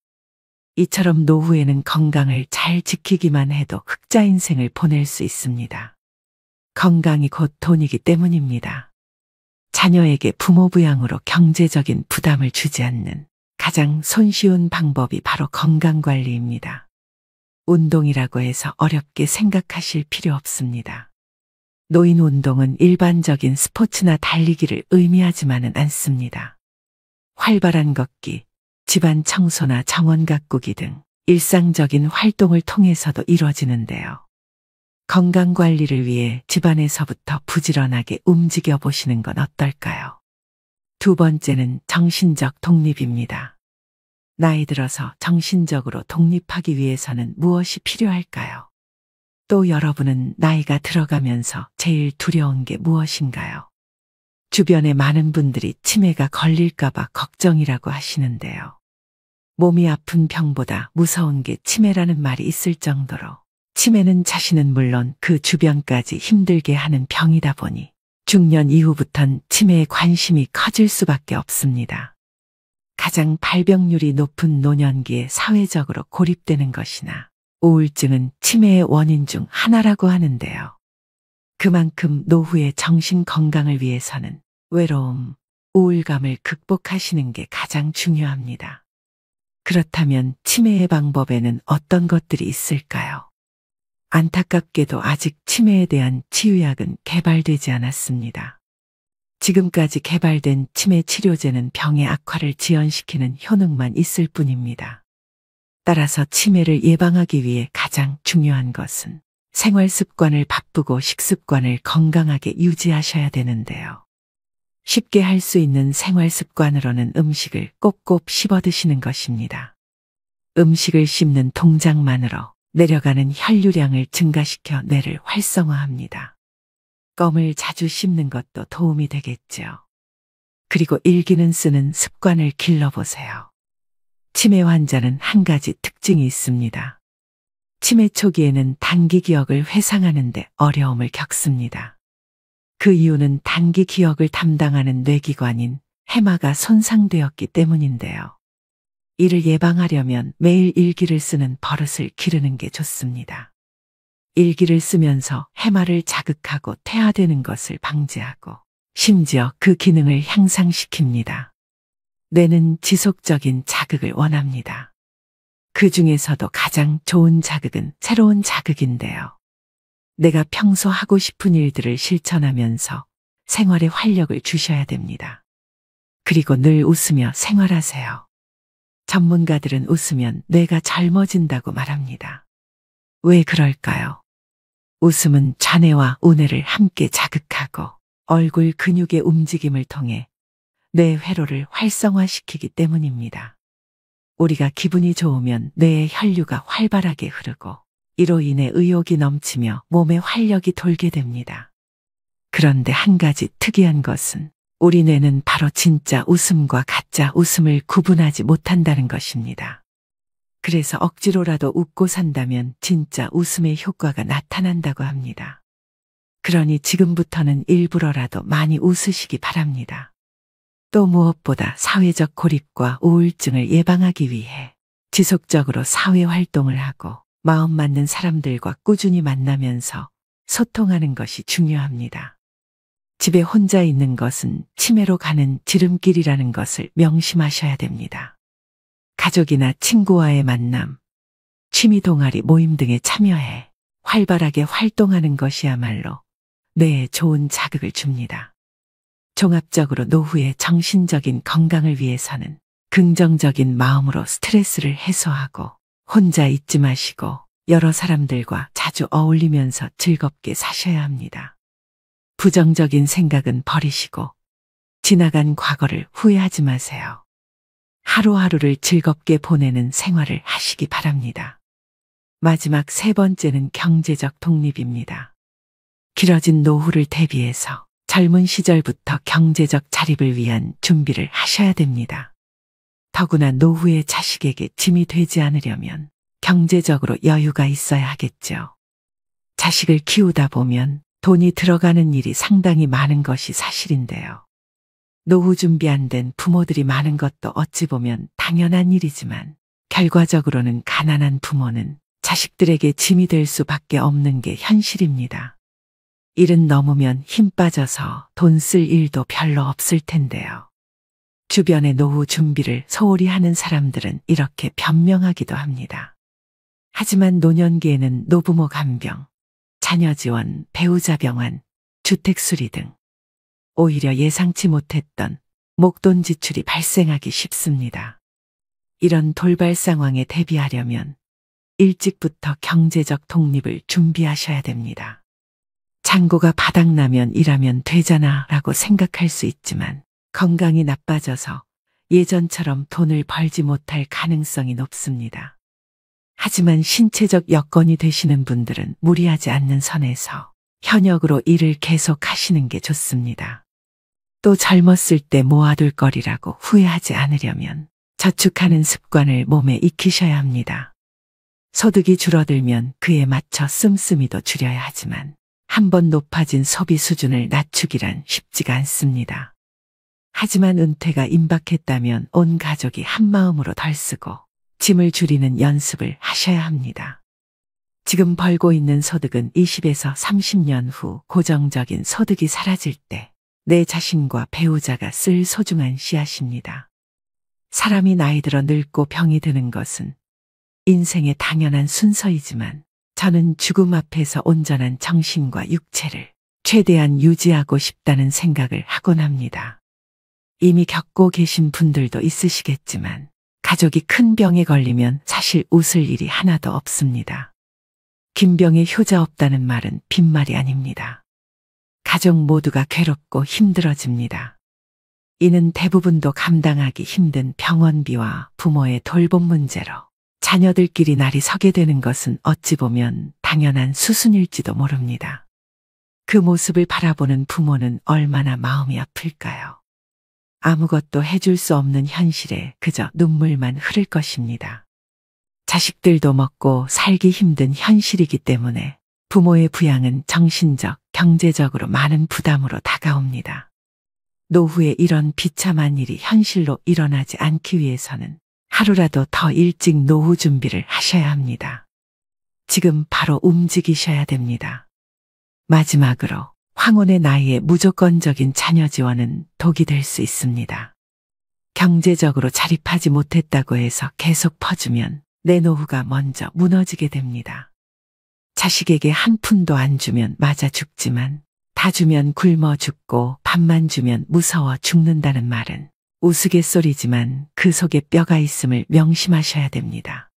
이처럼 노후에는 건강을 잘 지키기만 해도 흑자 인생을 보낼 수 있습니다. 건강이 곧 돈이기 때문입니다. 자녀에게 부모 부양으로 경제적인 부담을 주지 않는 가장 손쉬운 방법이 바로 건강관리입니다. 운동이라고 해서 어렵게 생각하실 필요 없습니다. 노인 운동은 일반적인 스포츠나 달리기를 의미하지만은 않습니다. 활발한 걷기, 집안 청소나 정원 가꾸기 등 일상적인 활동을 통해서도 이루어지는데요. 건강 관리를 위해 집안에서부터 부지런하게 움직여 보시는 건 어떨까요? 두 번째는 정신적 독립입니다. 나이 들어서 정신적으로 독립하기 위해서는 무엇이 필요할까요? 또 여러분은 나이가 들어가면서 제일 두려운 게 무엇인가요? 주변에 많은 분들이 치매가 걸릴까봐 걱정이라고 하시는데요. 몸이 아픈 병보다 무서운 게 치매라는 말이 있을 정도로 치매는 자신은 물론 그 주변까지 힘들게 하는 병이다 보니 중년 이후부턴 치매에 관심이 커질 수밖에 없습니다. 가장 발병률이 높은 노년기에 사회적으로 고립되는 것이나 우울증은 치매의 원인 중 하나라고 하는데요. 그만큼 노후의 정신 건강을 위해서는 외로움, 우울감을 극복하시는 게 가장 중요합니다. 그렇다면 치매의 방법에는 어떤 것들이 있을까요? 안타깝게도 아직 치매에 대한 치유약은 개발되지 않았습니다. 지금까지 개발된 치매 치료제는 병의 악화를 지연시키는 효능만 있을 뿐입니다. 따라서 치매를 예방하기 위해 가장 중요한 것은 생활 습관을 바꾸고 식습관을 건강하게 유지하셔야 되는데요. 쉽게 할 수 있는 생활 습관으로는 음식을 꼭꼭 씹어 드시는 것입니다. 음식을 씹는 동작만으로 내려가는 혈류량을 증가시켜 뇌를 활성화합니다. 껌을 자주 씹는 것도 도움이 되겠죠. 그리고 일기는 쓰는 습관을 길러보세요. 치매 환자는 한 가지 특징이 있습니다. 치매 초기에는 단기 기억을 회상하는 데 어려움을 겪습니다. 그 이유는 단기 기억을 담당하는 뇌기관인 해마가 손상되었기 때문인데요. 이를 예방하려면 매일 일기를 쓰는 버릇을 기르는 게 좋습니다. 일기를 쓰면서 해마를 자극하고 퇴화되는 것을 방지하고 심지어 그 기능을 향상시킵니다. 뇌는 지속적인 자극을 원합니다. 그 중에서도 가장 좋은 자극은 새로운 자극인데요. 내가 평소 하고 싶은 일들을 실천하면서 생활에 활력을 주셔야 됩니다. 그리고 늘 웃으며 생활하세요. 전문가들은 웃으면 뇌가 젊어진다고 말합니다. 왜 그럴까요? 웃음은 좌뇌와 우뇌를 함께 자극하고 얼굴 근육의 움직임을 통해 뇌 회로를 활성화시키기 때문입니다. 우리가 기분이 좋으면 뇌의 혈류가 활발하게 흐르고 이로 인해 의욕이 넘치며 몸에 활력이 돌게 됩니다. 그런데 한 가지 특이한 것은 우리 뇌는 바로 진짜 웃음과 가짜 웃음을 구분하지 못한다는 것입니다. 그래서 억지로라도 웃고 산다면 진짜 웃음의 효과가 나타난다고 합니다. 그러니 지금부터는 일부러라도 많이 웃으시기 바랍니다. 또 무엇보다 사회적 고립과 우울증을 예방하기 위해 지속적으로 사회 활동을 하고 마음 맞는 사람들과 꾸준히 만나면서 소통하는 것이 중요합니다. 집에 혼자 있는 것은 치매로 가는 지름길이라는 것을 명심하셔야 됩니다. 가족이나 친구와의 만남, 취미 동아리 모임 등에 참여해 활발하게 활동하는 것이야말로 뇌에 좋은 자극을 줍니다. 종합적으로 노후의 정신적인 건강을 위해서는 긍정적인 마음으로 스트레스를 해소하고 혼자 있지 마시고 여러 사람들과 자주 어울리면서 즐겁게 사셔야 합니다. 부정적인 생각은 버리시고 지나간 과거를 후회하지 마세요. 하루하루를 즐겁게 보내는 생활을 하시기 바랍니다. 마지막 세 번째는 경제적 독립입니다. 길어진 노후를 대비해서 젊은 시절부터 경제적 자립을 위한 준비를 하셔야 됩니다. 더구나 노후의 자식에게 짐이 되지 않으려면 경제적으로 여유가 있어야 하겠죠. 자식을 키우다 보면 돈이 들어가는 일이 상당히 많은 것이 사실인데요. 노후 준비 안 된 부모들이 많은 것도 어찌 보면 당연한 일이지만 결과적으로는 가난한 부모는 자식들에게 짐이 될 수밖에 없는 게 현실입니다. 일은 넘으면 힘 빠져서 돈 쓸 일도 별로 없을 텐데요. 주변의 노후 준비를 소홀히 하는 사람들은 이렇게 변명하기도 합니다. 하지만 노년기에는 노부모 간병, 자녀 지원, 배우자 병환, 주택 수리 등 오히려 예상치 못했던 목돈 지출이 발생하기 쉽습니다. 이런 돌발 상황에 대비하려면 일찍부터 경제적 독립을 준비하셔야 됩니다. 잔고가 바닥나면 일하면 되잖아 라고 생각할 수 있지만 건강이 나빠져서 예전처럼 돈을 벌지 못할 가능성이 높습니다. 하지만 신체적 여건이 되시는 분들은 무리하지 않는 선에서 현역으로 일을 계속 하시는 게 좋습니다. 또 젊었을 때 모아둘 거리라고 후회하지 않으려면 저축하는 습관을 몸에 익히셔야 합니다. 소득이 줄어들면 그에 맞춰 씀씀이도 줄여야 하지만 한번 높아진 소비 수준을 낮추기란 쉽지가 않습니다. 하지만 은퇴가 임박했다면 온 가족이 한마음으로 덜 쓰고 짐을 줄이는 연습을 하셔야 합니다. 지금 벌고 있는 소득은 20에서 30년 후 고정적인 소득이 사라질 때 내 자신과 배우자가 쓸 소중한 씨앗입니다. 사람이 나이 들어 늙고 병이 드는 것은 인생의 당연한 순서이지만 저는 죽음 앞에서 온전한 정신과 육체를 최대한 유지하고 싶다는 생각을 하곤 합니다. 이미 겪고 계신 분들도 있으시겠지만 가족이 큰 병에 걸리면 사실 웃을 일이 하나도 없습니다. 긴 병에 효자 없다는 말은 빈말이 아닙니다. 가족 모두가 괴롭고 힘들어집니다. 이는 대부분도 감당하기 힘든 병원비와 부모의 돌봄 문제로 자녀들끼리 날이 서게 되는 것은 어찌 보면 당연한 수순일지도 모릅니다. 그 모습을 바라보는 부모는 얼마나 마음이 아플까요? 아무것도 해줄 수 없는 현실에 그저 눈물만 흐를 것입니다. 자식들도 먹고 살기 힘든 현실이기 때문에 부모의 부양은 정신적, 경제적으로 많은 부담으로 다가옵니다. 노후에 이런 비참한 일이 현실로 일어나지 않기 위해서는 하루라도 더 일찍 노후 준비를 하셔야 합니다. 지금 바로 움직이셔야 됩니다. 마지막으로 황혼의 나이에 무조건적인 자녀 지원은 독이 될 수 있습니다. 경제적으로 자립하지 못했다고 해서 계속 퍼주면 내 노후가 먼저 무너지게 됩니다. 자식에게 한 푼도 안 주면 맞아 죽지만 다 주면 굶어 죽고 밥만 주면 무서워 죽는다는 말은 우스갯소리지만 그 속에 뼈가 있음을 명심하셔야 됩니다.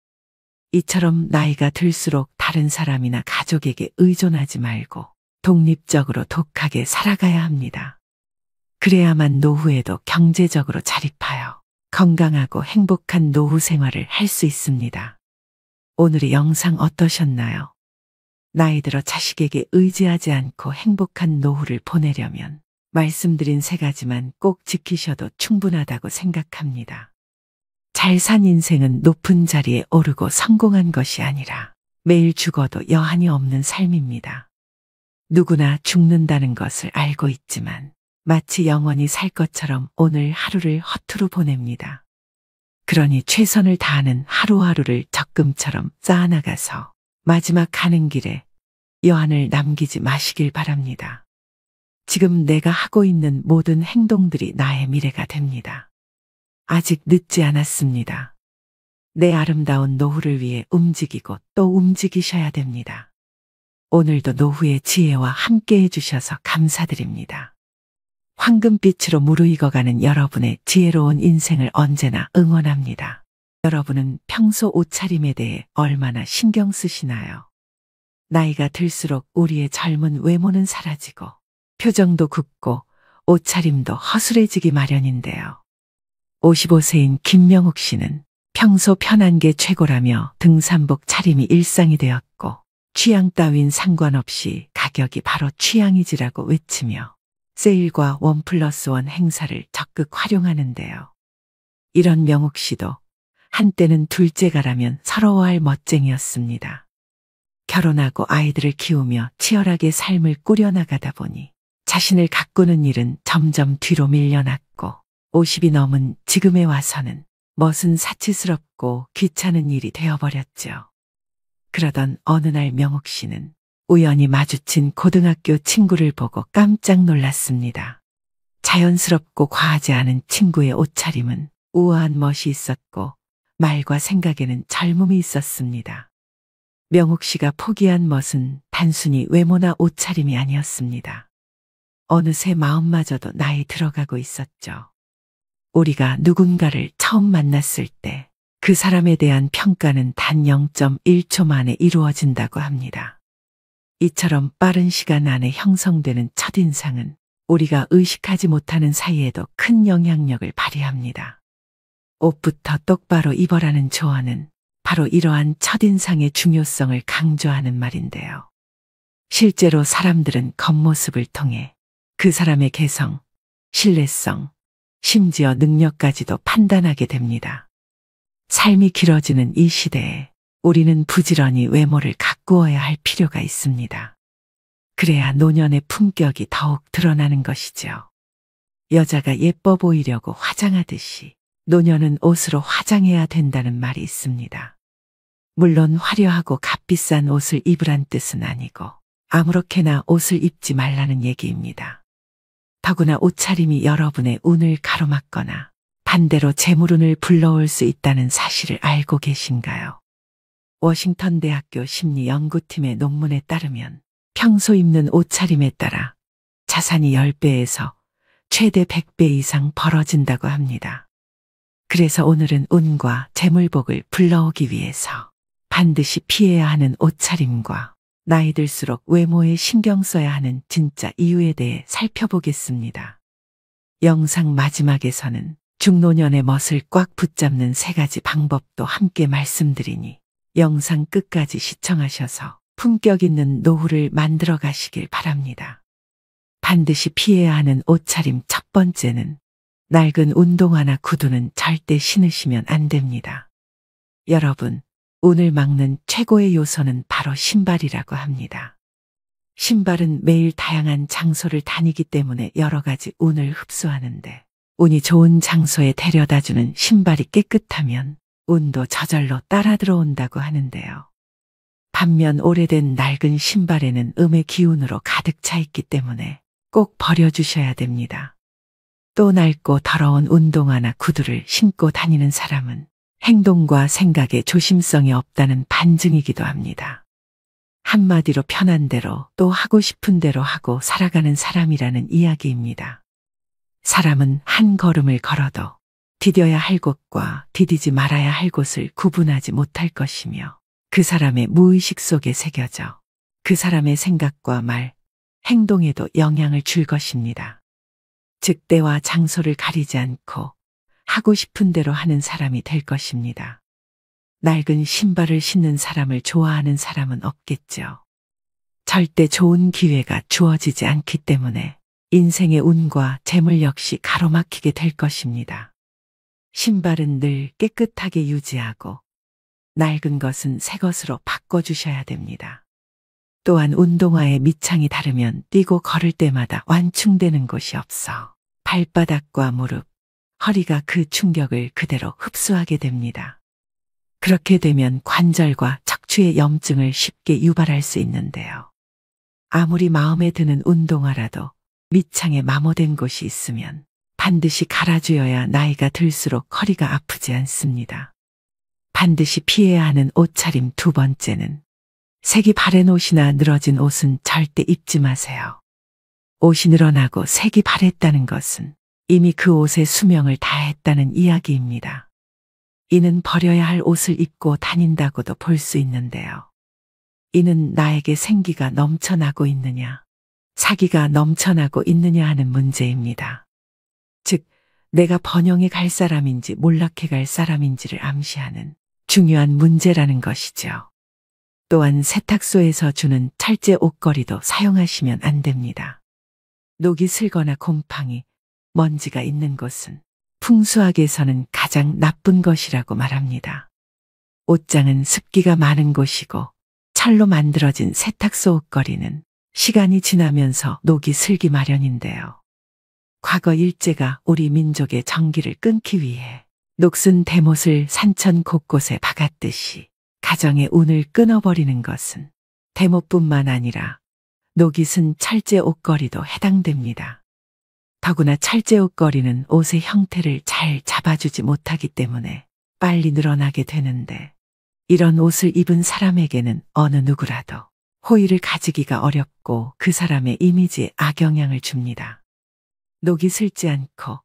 이처럼 나이가 들수록 다른 사람이나 가족에게 의존하지 말고 독립적으로 독하게 살아가야 합니다. 그래야만 노후에도 경제적으로 자립하여 건강하고 행복한 노후 생활을 할 수 있습니다. 오늘의 영상 어떠셨나요? 나이 들어 자식에게 의지하지 않고 행복한 노후를 보내려면 말씀드린 3가지만 꼭 지키셔도 충분하다고 생각합니다. 잘 산 인생은 높은 자리에 오르고 성공한 것이 아니라 매일 죽어도 여한이 없는 삶입니다. 누구나 죽는다는 것을 알고 있지만 마치 영원히 살 것처럼 오늘 하루를 허투루 보냅니다. 그러니 최선을 다하는 하루하루를 적금처럼 쌓아나가서 마지막 가는 길에 여한을 남기지 마시길 바랍니다. 지금 내가 하고 있는 모든 행동들이 나의 미래가 됩니다. 아직 늦지 않았습니다. 내 아름다운 노후를 위해 움직이고 또 움직이셔야 됩니다. 오늘도 노후의 지혜와 함께 해주셔서 감사드립니다. 황금빛으로 무르익어가는 여러분의 지혜로운 인생을 언제나 응원합니다. 여러분은 평소 옷차림에 대해 얼마나 신경 쓰시나요? 나이가 들수록 우리의 젊은 외모는 사라지고 표정도 굽고 옷차림도 허술해지기 마련인데요. 55세인 김명욱 씨는 평소 편한 게 최고라며 등산복 차림이 일상이 되었고 취향 따윈 상관없이 가격이 바로 취향이지라고 외치며 세일과 1+1 행사를 적극 활용하는데요. 이런 명욱 씨도 한때는 둘째가라면 서러워할 멋쟁이였습니다. 결혼하고 아이들을 키우며 치열하게 삶을 꾸려나가다 보니 자신을 가꾸는 일은 점점 뒤로 밀려났고 50이 넘은 지금에 와서는 멋은 사치스럽고 귀찮은 일이 되어버렸죠. 그러던 어느 날 명욱 씨는 우연히 마주친 고등학교 친구를 보고 깜짝 놀랐습니다. 자연스럽고 과하지 않은 친구의 옷차림은 우아한 멋이 있었고 말과 생각에는 젊음이 있었습니다. 명옥 씨가 포기한 멋은 단순히 외모나 옷차림이 아니었습니다. 어느새 마음마저도 나이 들어가고 있었죠. 우리가 누군가를 처음 만났을 때 그 사람에 대한 평가는 단 0.1초 만에 이루어진다고 합니다. 이처럼 빠른 시간 안에 형성되는 첫인상은 우리가 의식하지 못하는 사이에도 큰 영향력을 발휘합니다. 옷부터 똑바로 입어라는 조언은 바로 이러한 첫인상의 중요성을 강조하는 말인데요. 실제로 사람들은 겉모습을 통해 그 사람의 개성, 신뢰성, 심지어 능력까지도 판단하게 됩니다. 삶이 길어지는 이 시대에 우리는 부지런히 외모를 가꾸어야 할 필요가 있습니다. 그래야 노년의 품격이 더욱 드러나는 것이죠. 여자가 예뻐 보이려고 화장하듯이 노년은 옷으로 화장해야 된다는 말이 있습니다. 물론 화려하고 값비싼 옷을 입으란 뜻은 아니고 아무렇게나 옷을 입지 말라는 얘기입니다. 더구나 옷차림이 여러분의 운을 가로막거나 반대로 재물운을 불러올 수 있다는 사실을 알고 계신가요? 워싱턴 대학교 심리연구팀의 논문에 따르면 평소 입는 옷차림에 따라 자산이 10배에서 최대 100배 이상 벌어진다고 합니다. 그래서 오늘은 운과 재물복을 불러오기 위해서 반드시 피해야 하는 옷차림과 나이 들수록 외모에 신경 써야 하는 진짜 이유에 대해 살펴보겠습니다. 영상 마지막에서는 중노년의 멋을 꽉 붙잡는 3가지 방법도 함께 말씀드리니 영상 끝까지 시청하셔서 품격 있는 노후를 만들어 가시길 바랍니다. 반드시 피해야 하는 옷차림 첫 번째는 낡은 운동화나 구두는 절대 신으시면 안 됩니다. 여러분, 운을 막는 최고의 요소는 바로 신발이라고 합니다. 신발은 매일 다양한 장소를 다니기 때문에 여러 가지 운을 흡수하는데 운이 좋은 장소에 데려다주는 신발이 깨끗하면 운도 저절로 따라 들어온다고 하는데요. 반면 오래된 낡은 신발에는 음의 기운으로 가득 차 있기 때문에 꼭 버려주셔야 됩니다. 또 낡고 더러운 운동화나 구두를 신고 다니는 사람은 행동과 생각에 조심성이 없다는 반증이기도 합니다. 한마디로 편한 대로 또 하고 싶은 대로 하고 살아가는 사람이라는 이야기입니다. 사람은 한 걸음을 걸어도 디뎌야 할 곳과 디디지 말아야 할 곳을 구분하지 못할 것이며 그 사람의 무의식 속에 새겨져 그 사람의 생각과 말, 행동에도 영향을 줄 것입니다. 즉 때와 장소를 가리지 않고 하고 싶은 대로 하는 사람이 될 것입니다. 낡은 신발을 신는 사람을 좋아하는 사람은 없겠죠. 절대 좋은 기회가 주어지지 않기 때문에 인생의 운과 재물 역시 가로막히게 될 것입니다. 신발은 늘 깨끗하게 유지하고 낡은 것은 새 것으로 바꿔주셔야 됩니다. 또한 운동화의 밑창이 다르면 뛰고 걸을 때마다 완충되는 곳이 없어 발바닥과 무릎, 허리가 그 충격을 그대로 흡수하게 됩니다. 그렇게 되면 관절과 척추의 염증을 쉽게 유발할 수 있는데요. 아무리 마음에 드는 운동화라도 밑창에 마모된 곳이 있으면 반드시 갈아주어야 나이가 들수록 허리가 아프지 않습니다. 반드시 피해야 하는 옷차림 두 번째는 색이 바랜 옷이나 늘어진 옷은 절대 입지 마세요. 옷이 늘어나고 색이 바랬다는 것은 이미 그 옷의 수명을 다했다는 이야기입니다. 이는 버려야 할 옷을 입고 다닌다고도 볼 수 있는데요. 이는 나에게 생기가 넘쳐나고 있느냐, 사기가 넘쳐나고 있느냐 하는 문제입니다. 즉, 내가 번영해 갈 사람인지 몰락해 갈 사람인지를 암시하는 중요한 문제라는 것이죠. 또한 세탁소에서 주는 철제 옷걸이도 사용하시면 안 됩니다. 녹이 슬거나 곰팡이, 먼지가 있는 곳은 풍수학에서는 가장 나쁜 것이라고 말합니다. 옷장은 습기가 많은 곳이고 철로 만들어진 세탁소 옷걸이는 시간이 지나면서 녹이 슬기 마련인데요. 과거 일제가 우리 민족의 정기를 끊기 위해 녹슨 대못을 산천 곳곳에 박았듯이 가정의 운을 끊어버리는 것은 대못뿐만 아니라 녹이 쓴 철제 옷걸이도 해당됩니다. 더구나 철제 옷걸이는 옷의 형태를 잘 잡아주지 못하기 때문에 빨리 늘어나게 되는데 이런 옷을 입은 사람에게는 어느 누구라도 호의를 가지기가 어렵고 그 사람의 이미지에 악영향을 줍니다. 녹이 슬지 않고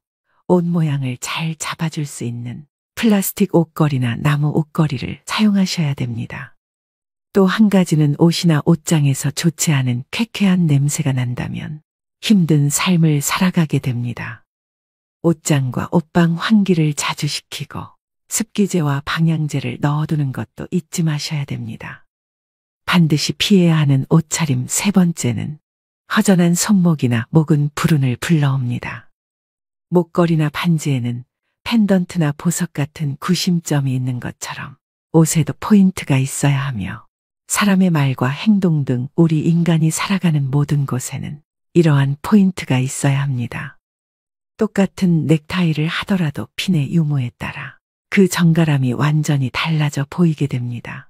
옷 모양을 잘 잡아줄 수 있는 플라스틱 옷걸이나 나무 옷걸이를 사용하셔야 됩니다. 또 한 가지는 옷이나 옷장에서 좋지 않은 쾌쾌한 냄새가 난다면 힘든 삶을 살아가게 됩니다. 옷장과 옷방 환기를 자주 시키고 습기제와 방향제를 넣어두는 것도 잊지 마셔야 됩니다. 반드시 피해야 하는 옷차림 세 번째는 허전한 손목이나 목은 불운을 불러옵니다. 목걸이나 반지에는 펜던트나 보석 같은 구심점이 있는 것처럼 옷에도 포인트가 있어야 하며 사람의 말과 행동 등 우리 인간이 살아가는 모든 곳에는 이러한 포인트가 있어야 합니다. 똑같은 넥타이를 하더라도 핀의 유무에 따라 그 정갈함이 완전히 달라져 보이게 됩니다.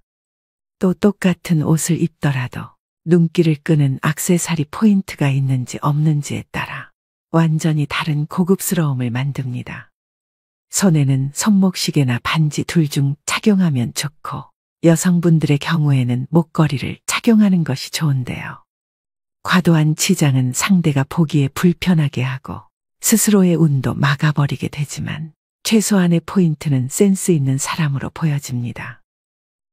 또 똑같은 옷을 입더라도 눈길을 끄는 액세서리 포인트가 있는지 없는지에 따라 완전히 다른 고급스러움을 만듭니다. 손에는 손목시계나 반지 둘 중 착용하면 좋고 여성분들의 경우에는 목걸이를 착용하는 것이 좋은데요. 과도한 치장은 상대가 보기에 불편하게 하고 스스로의 운도 막아버리게 되지만 최소한의 포인트는 센스 있는 사람으로 보여집니다.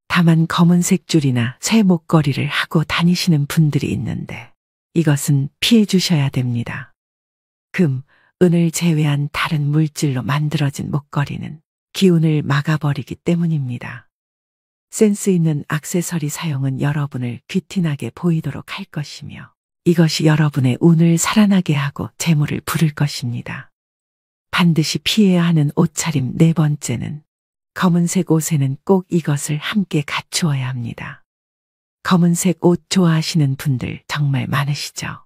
다만 검은색 줄이나 쇠 목걸이를 하고 다니시는 분들이 있는데 이것은 피해 주셔야 됩니다. 금, 은을 제외한 다른 물질로 만들어진 목걸이는 기운을 막아버리기 때문입니다. 센스 있는 액세서리 사용은 여러분을 귀티나게 보이도록 할 것이며 이것이 여러분의 운을 살아나게 하고 재물을 부를 것입니다. 반드시 피해야 하는 옷차림 네 번째는 검은색 옷에는 꼭 이것을 함께 갖추어야 합니다. 검은색 옷 좋아하시는 분들 정말 많으시죠?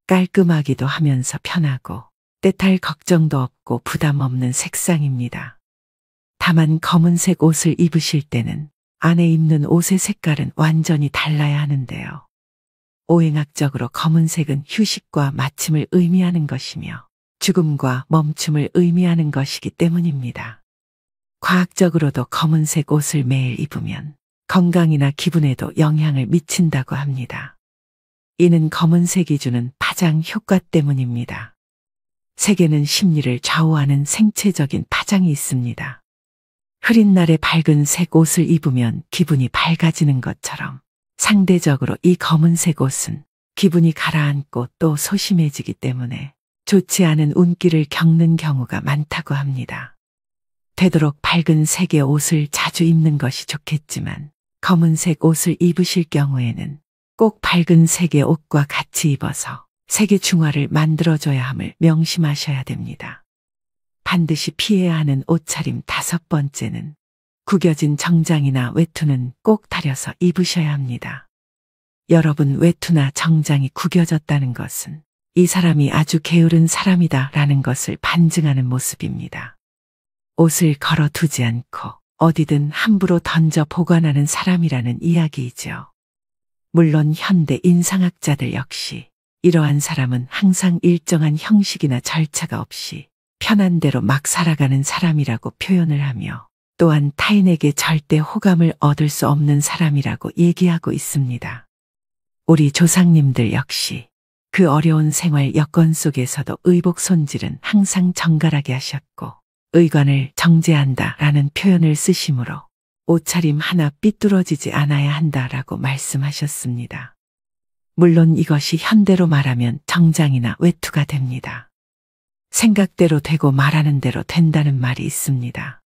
깔끔하기도 하면서 편하고 때탈 걱정도 없고 부담 없는 색상입니다. 다만 검은색 옷을 입으실 때는 안에 입는 옷의 색깔은 완전히 달라야 하는데요. 오행학적으로 검은색은 휴식과 마침을 의미하는 것이며 죽음과 멈춤을 의미하는 것이기 때문입니다. 과학적으로도 검은색 옷을 매일 입으면 건강이나 기분에도 영향을 미친다고 합니다. 이는 검은색이 주는 파장 효과 때문입니다. 색에는 심리를 좌우하는 생체적인 파장이 있습니다. 흐린 날에 밝은 색 옷을 입으면 기분이 밝아지는 것처럼 상대적으로 이 검은색 옷은 기분이 가라앉고 또 소심해지기 때문에 좋지 않은 운기를 겪는 경우가 많다고 합니다. 되도록 밝은 색의 옷을 자주 입는 것이 좋겠지만 검은색 옷을 입으실 경우에는 꼭 밝은 색의 옷과 같이 입어서 색의 중화를 만들어줘야 함을 명심하셔야 됩니다. 반드시 피해야 하는 옷차림 다섯 번째는 구겨진 정장이나 외투는 꼭 다려서 입으셔야 합니다. 여러분 외투나 정장이 구겨졌다는 것은 이 사람이 아주 게으른 사람이다 라는 것을 반증하는 모습입니다. 옷을 걸어두지 않고 어디든 함부로 던져 보관하는 사람이라는 이야기이죠. 물론 현대 인상학자들 역시 이러한 사람은 항상 일정한 형식이나 절차가 없이 편한 대로 막 살아가는 사람이라고 표현을 하며 또한 타인에게 절대 호감을 얻을 수 없는 사람이라고 얘기하고 있습니다. 우리 조상님들 역시 그 어려운 생활 여건 속에서도 의복 손질은 항상 정갈하게 하셨고 의관을 정제한다 라는 표현을 쓰시므로 옷차림 하나 삐뚤어지지 않아야 한다라고 말씀하셨습니다. 물론 이것이 현대로 말하면 정장이나 외투가 됩니다. 생각대로 되고 말하는 대로 된다는 말이 있습니다.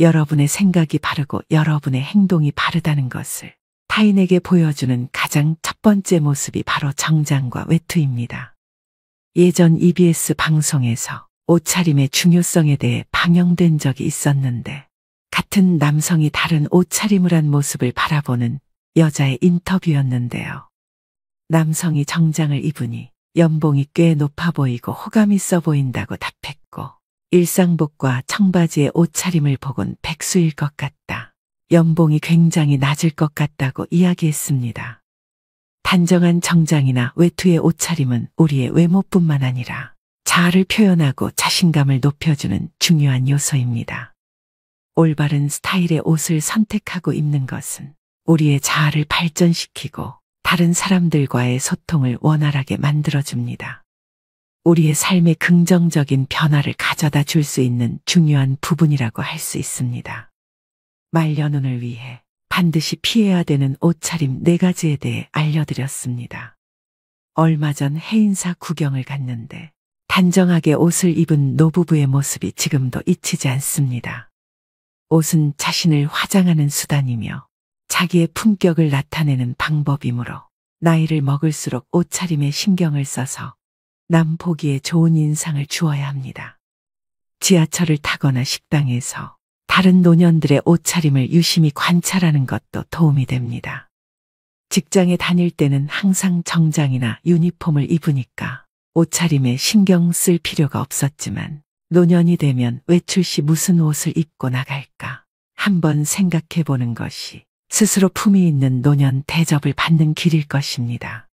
여러분의 생각이 바르고 여러분의 행동이 바르다는 것을 타인에게 보여주는 가장 첫 번째 모습이 바로 정장과 외투입니다. 예전 EBS 방송에서 옷차림의 중요성에 대해 방영된 적이 있었는데 같은 남성이 다른 옷차림을 한 모습을 바라보는 여자의 인터뷰였는데요. 남성이 정장을 입으니 연봉이 꽤 높아 보이고 호감 있어 보인다고 답했고 일상복과 청바지의 옷차림을 보곤 백수일 것 같다. 연봉이 굉장히 낮을 것 같다고 이야기했습니다. 단정한 정장이나 외투의 옷차림은 우리의 외모뿐만 아니라 자아를 표현하고 자신감을 높여주는 중요한 요소입니다. 올바른 스타일의 옷을 선택하고 입는 것은 우리의 자아를 발전시키고 다른 사람들과의 소통을 원활하게 만들어줍니다. 우리의 삶에 긍정적인 변화를 가져다 줄 수 있는 중요한 부분이라고 할 수 있습니다. 말년운을 위해 반드시 피해야 되는 옷차림 4가지에 대해 알려드렸습니다. 얼마 전 해인사 구경을 갔는데 단정하게 옷을 입은 노부부의 모습이 지금도 잊히지 않습니다. 옷은 자신을 화장하는 수단이며 자기의 품격을 나타내는 방법이므로 나이를 먹을수록 옷차림에 신경을 써서 남 보기에 좋은 인상을 주어야 합니다. 지하철을 타거나 식당에서 다른 노년들의 옷차림을 유심히 관찰하는 것도 도움이 됩니다. 직장에 다닐 때는 항상 정장이나 유니폼을 입으니까 옷차림에 신경 쓸 필요가 없었지만 노년이 되면 외출 시 무슨 옷을 입고 나갈까 한번 생각해 보는 것이 스스로 품위 있는 노년 대접을 받는 길일 것입니다.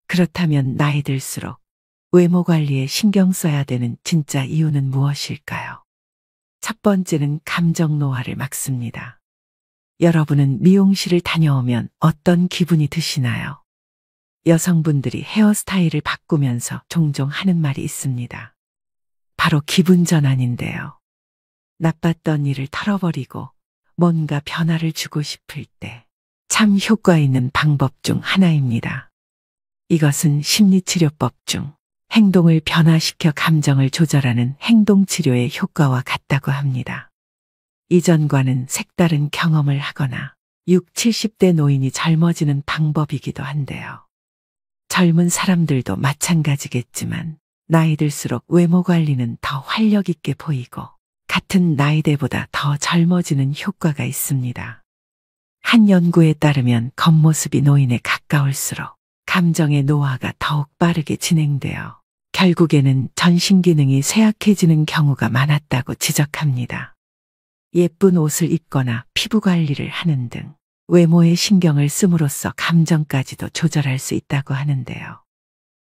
그렇다면 나이 들수록 외모 관리에 신경 써야 되는 진짜 이유는 무엇일까요? 첫 번째는 감정 노화를 막습니다. 여러분은 미용실을 다녀오면 어떤 기분이 드시나요? 여성분들이 헤어스타일을 바꾸면서 종종 하는 말이 있습니다. 바로 기분 전환인데요. 나빴던 일을 털어버리고 뭔가 변화를 주고 싶을 때 참 효과 있는 방법 중 하나입니다. 이것은 심리치료법 중 행동을 변화시켜 감정을 조절하는 행동치료의 효과와 같다고 합니다. 이전과는 색다른 경험을 하거나 6, 70대 노인이 젊어지는 방법이기도 한데요. 젊은 사람들도 마찬가지겠지만 나이 들수록 외모 관리는 더 활력 있게 보이고 같은 나이대보다 더 젊어지는 효과가 있습니다. 한 연구에 따르면 겉모습이 노인에 가까울수록 감정의 노화가 더욱 빠르게 진행되어 결국에는 전신 기능이 쇠약해지는 경우가 많았다고 지적합니다. 예쁜 옷을 입거나 피부 관리를 하는 등 외모에 신경을 씀으로써 감정까지도 조절할 수 있다고 하는데요.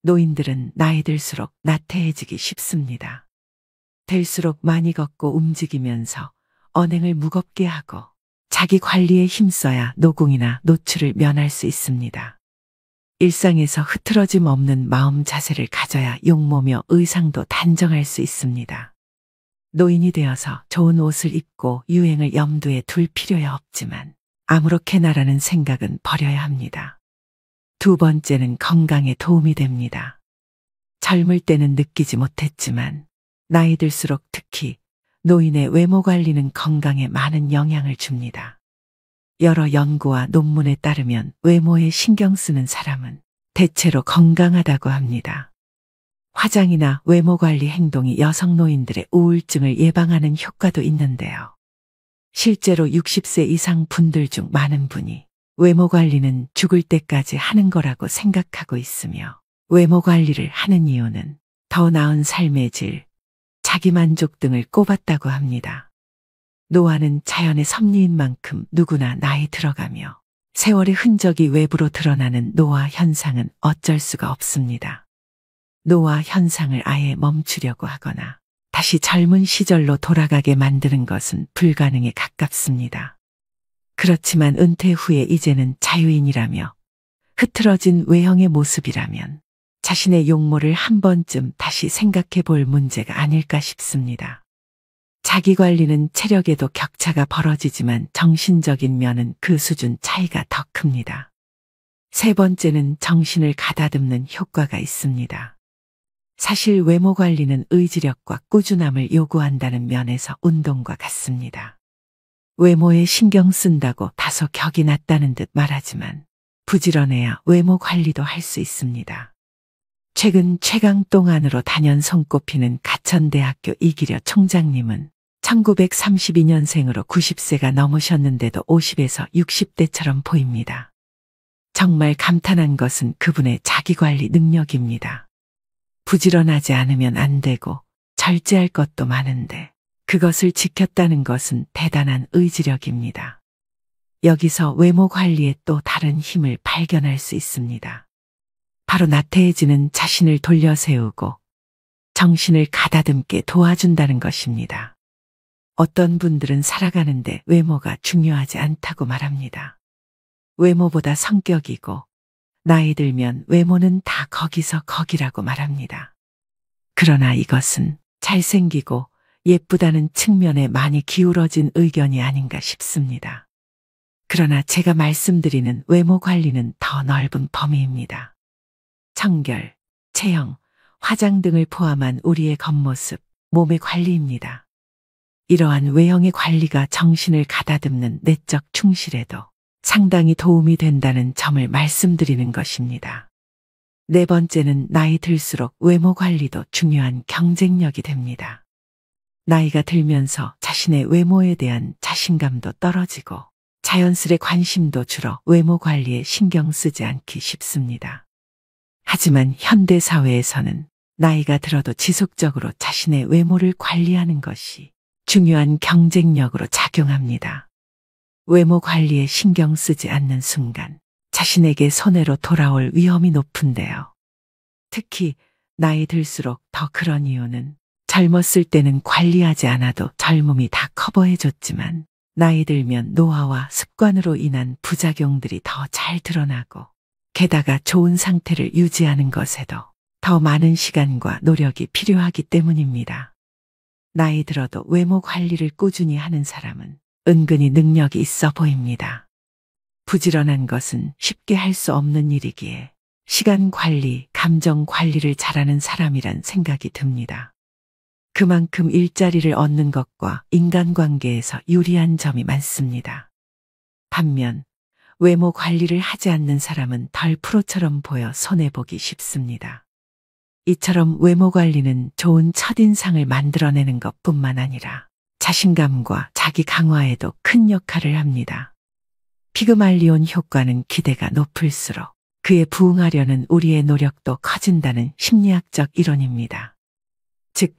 노인들은 나이 들수록 나태해지기 쉽습니다. 될수록 많이 걷고 움직이면서 언행을 무겁게 하고 자기 관리에 힘써야 노공이나 노출을 면할 수 있습니다. 일상에서 흐트러짐 없는 마음 자세를 가져야 용모며 의상도 단정할 수 있습니다. 노인이 되어서 좋은 옷을 입고 유행을 염두에 둘 필요야 없지만 아무렇게나라는 생각은 버려야 합니다. 두 번째는 건강에 도움이 됩니다. 젊을 때는 느끼지 못했지만 나이 들수록 특히 노인의 외모 관리는 건강에 많은 영향을 줍니다. 여러 연구와 논문에 따르면 외모에 신경 쓰는 사람은 대체로 건강하다고 합니다. 화장이나 외모 관리 행동이 여성 노인들의 우울증을 예방하는 효과도 있는데요. 실제로 60세 이상 분들 중 많은 분이 외모 관리는 죽을 때까지 하는 거라고 생각하고 있으며 외모 관리를 하는 이유는 더 나은 삶의 질, 자기만족 등을 꼽았다고 합니다. 노화는 자연의 섭리인 만큼 누구나 나이 들어가며 세월의 흔적이 외부로 드러나는 노화 현상은 어쩔 수가 없습니다. 노화 현상을 아예 멈추려고 하거나 다시 젊은 시절로 돌아가게 만드는 것은 불가능에 가깝습니다. 그렇지만 은퇴 후에 이제는 자유인이라며 흐트러진 외형의 모습이라면 자신의 용모를 한 번쯤 다시 생각해 볼 문제가 아닐까 싶습니다. 자기 관리는 체력에도 격차가 벌어지지만 정신적인 면은 그 수준 차이가 더 큽니다. 세 번째는 정신을 가다듬는 효과가 있습니다. 사실 외모 관리는 의지력과 꾸준함을 요구한다는 면에서 운동과 같습니다. 외모에 신경 쓴다고 다소 격이 낮다는 듯 말하지만 부지런해야 외모 관리도 할 수 있습니다. 최근 최강동안으로 단연 손꼽히는 가천대학교 이기려 총장님은 1932년생으로 90세가 넘으셨는데도 50에서 60대처럼 보입니다. 정말 감탄한 것은 그분의 자기관리 능력입니다. 부지런하지 않으면 안 되고 절제할 것도 많은데 그것을 지켰다는 것은 대단한 의지력입니다. 여기서 외모 관리에 또 다른 힘을 발견할 수 있습니다. 바로 나태해지는 자신을 돌려 세우고 정신을 가다듬게 도와준다는 것입니다. 어떤 분들은 살아가는데 외모가 중요하지 않다고 말합니다. 외모보다 성격이고 나이 들면 외모는 다 거기서 거기라고 말합니다. 그러나 이것은 잘생기고 예쁘다는 측면에 많이 기울어진 의견이 아닌가 싶습니다. 그러나 제가 말씀드리는 외모 관리는 더 넓은 범위입니다. 청결, 체형, 화장 등을 포함한 우리의 겉모습, 몸의 관리입니다. 이러한 외형의 관리가 정신을 가다듬는 내적 충실에도 상당히 도움이 된다는 점을 말씀드리는 것입니다. 네 번째는 나이 들수록 외모 관리도 중요한 경쟁력이 됩니다. 나이가 들면서 자신의 외모에 대한 자신감도 떨어지고 자연스레 관심도 줄어 외모 관리에 신경 쓰지 않기 쉽습니다. 하지만 현대 사회에서는 나이가 들어도 지속적으로 자신의 외모를 관리하는 것이 중요한 경쟁력으로 작용합니다. 외모 관리에 신경 쓰지 않는 순간 자신에게 손해로 돌아올 위험이 높은데요. 특히 나이 들수록 더 그런 이유는 젊었을 때는 관리하지 않아도 젊음이 다 커버해줬지만 나이 들면 노화와 습관으로 인한 부작용들이 더 잘 드러나고 게다가 좋은 상태를 유지하는 것에도 더 많은 시간과 노력이 필요하기 때문입니다. 나이 들어도 외모 관리를 꾸준히 하는 사람은 은근히 능력이 있어 보입니다. 부지런한 것은 쉽게 할 수 없는 일이기에 시간 관리, 감정 관리를 잘하는 사람이란 생각이 듭니다. 그만큼 일자리를 얻는 것과 인간관계에서 유리한 점이 많습니다. 반면 외모 관리를 하지 않는 사람은 덜 프로처럼 보여 손해보기 쉽습니다. 이처럼 외모 관리는 좋은 첫인상을 만들어내는 것뿐만 아니라 자신감과 자기 강화에도 큰 역할을 합니다. 피그말리온 효과는 기대가 높을수록 그에 부응하려는 우리의 노력도 커진다는 심리학적 이론입니다. 즉,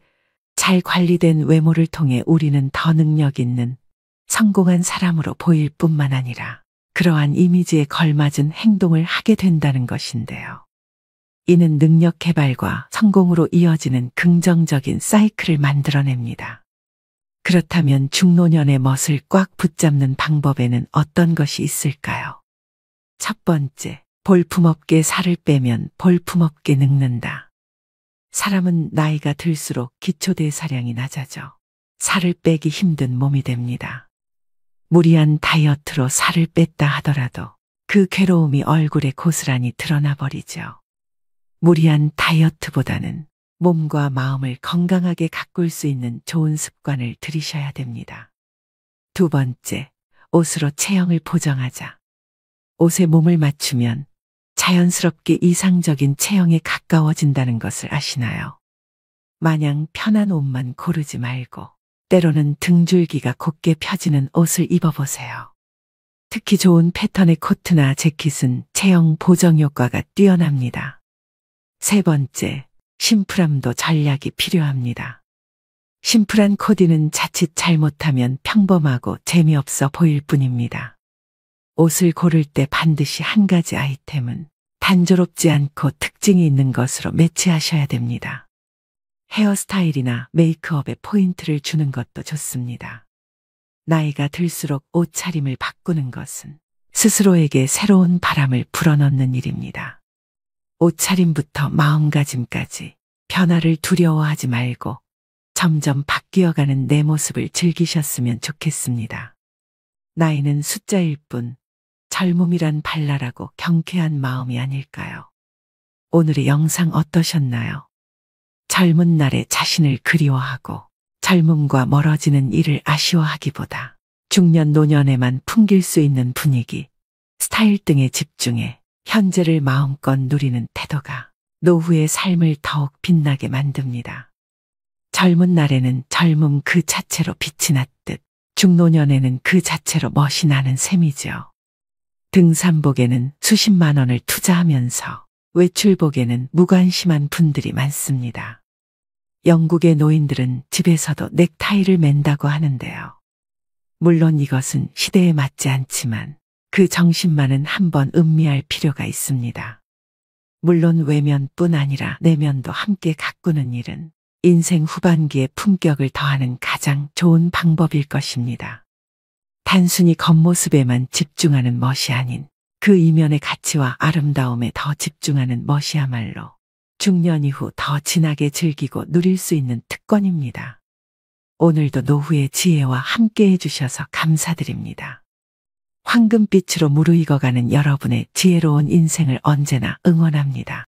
잘 관리된 외모를 통해 우리는 더 능력 있는 성공한 사람으로 보일 뿐만 아니라 그러한 이미지에 걸맞은 행동을 하게 된다는 것인데요. 이는 능력 개발과 성공으로 이어지는 긍정적인 사이클을 만들어냅니다. 그렇다면 중노년의 멋을 꽉 붙잡는 방법에는 어떤 것이 있을까요? 첫 번째, 볼품없게 살을 빼면 볼품없게 늙는다. 사람은 나이가 들수록 기초대사량이 낮아져 살을 빼기 힘든 몸이 됩니다. 무리한 다이어트로 살을 뺐다 하더라도 그 괴로움이 얼굴에 고스란히 드러나 버리죠. 무리한 다이어트보다는 몸과 마음을 건강하게 가꿀 수 있는 좋은 습관을 들이셔야 됩니다. 두 번째, 옷으로 체형을 보정하자. 옷에 몸을 맞추면 자연스럽게 이상적인 체형에 가까워진다는 것을 아시나요? 마냥 편한 옷만 고르지 말고 때로는 등줄기가 곧게 펴지는 옷을 입어보세요. 특히 좋은 패턴의 코트나 재킷은 체형 보정 효과가 뛰어납니다. 세 번째, 심플함도 전략이 필요합니다. 심플한 코디는 자칫 잘못하면 평범하고 재미없어 보일 뿐입니다. 옷을 고를 때 반드시 한 가지 아이템은 단조롭지 않고 특징이 있는 것으로 매치하셔야 됩니다. 헤어스타일이나 메이크업에 포인트를 주는 것도 좋습니다. 나이가 들수록 옷차림을 바꾸는 것은 스스로에게 새로운 바람을 불어넣는 일입니다. 옷차림부터 마음가짐까지 변화를 두려워하지 말고 점점 바뀌어가는 내 모습을 즐기셨으면 좋겠습니다. 나이는 숫자일 뿐 젊음이란 발랄하고 경쾌한 마음이 아닐까요? 오늘의 영상 어떠셨나요? 젊은 날의 자신을 그리워하고 젊음과 멀어지는 일을 아쉬워하기보다 중년 노년에만 풍길 수 있는 분위기, 스타일 등에 집중해 현재를 마음껏 누리는 태도가 노후의 삶을 더욱 빛나게 만듭니다. 젊은 날에는 젊음 그 자체로 빛이 났듯 중노년에는 그 자체로 멋이 나는 셈이죠. 등산복에는 수십만 원을 투자하면서 외출복에는 무관심한 분들이 많습니다. 영국의 노인들은 집에서도 넥타이를 맨다고 하는데요. 물론 이것은 시대에 맞지 않지만 그 정신만은 한번 음미할 필요가 있습니다. 물론 외면뿐 아니라 내면도 함께 가꾸는 일은 인생 후반기에 품격을 더하는 가장 좋은 방법일 것입니다. 단순히 겉모습에만 집중하는 멋이 아닌 그 이면의 가치와 아름다움에 더 집중하는 멋이야말로 중년 이후 더 진하게 즐기고 누릴 수 있는 특권입니다. 오늘도 노후의 지혜와 함께 해주셔서 감사드립니다. 황금빛으로 무르익어가는 여러분의 지혜로운 인생을 언제나 응원합니다.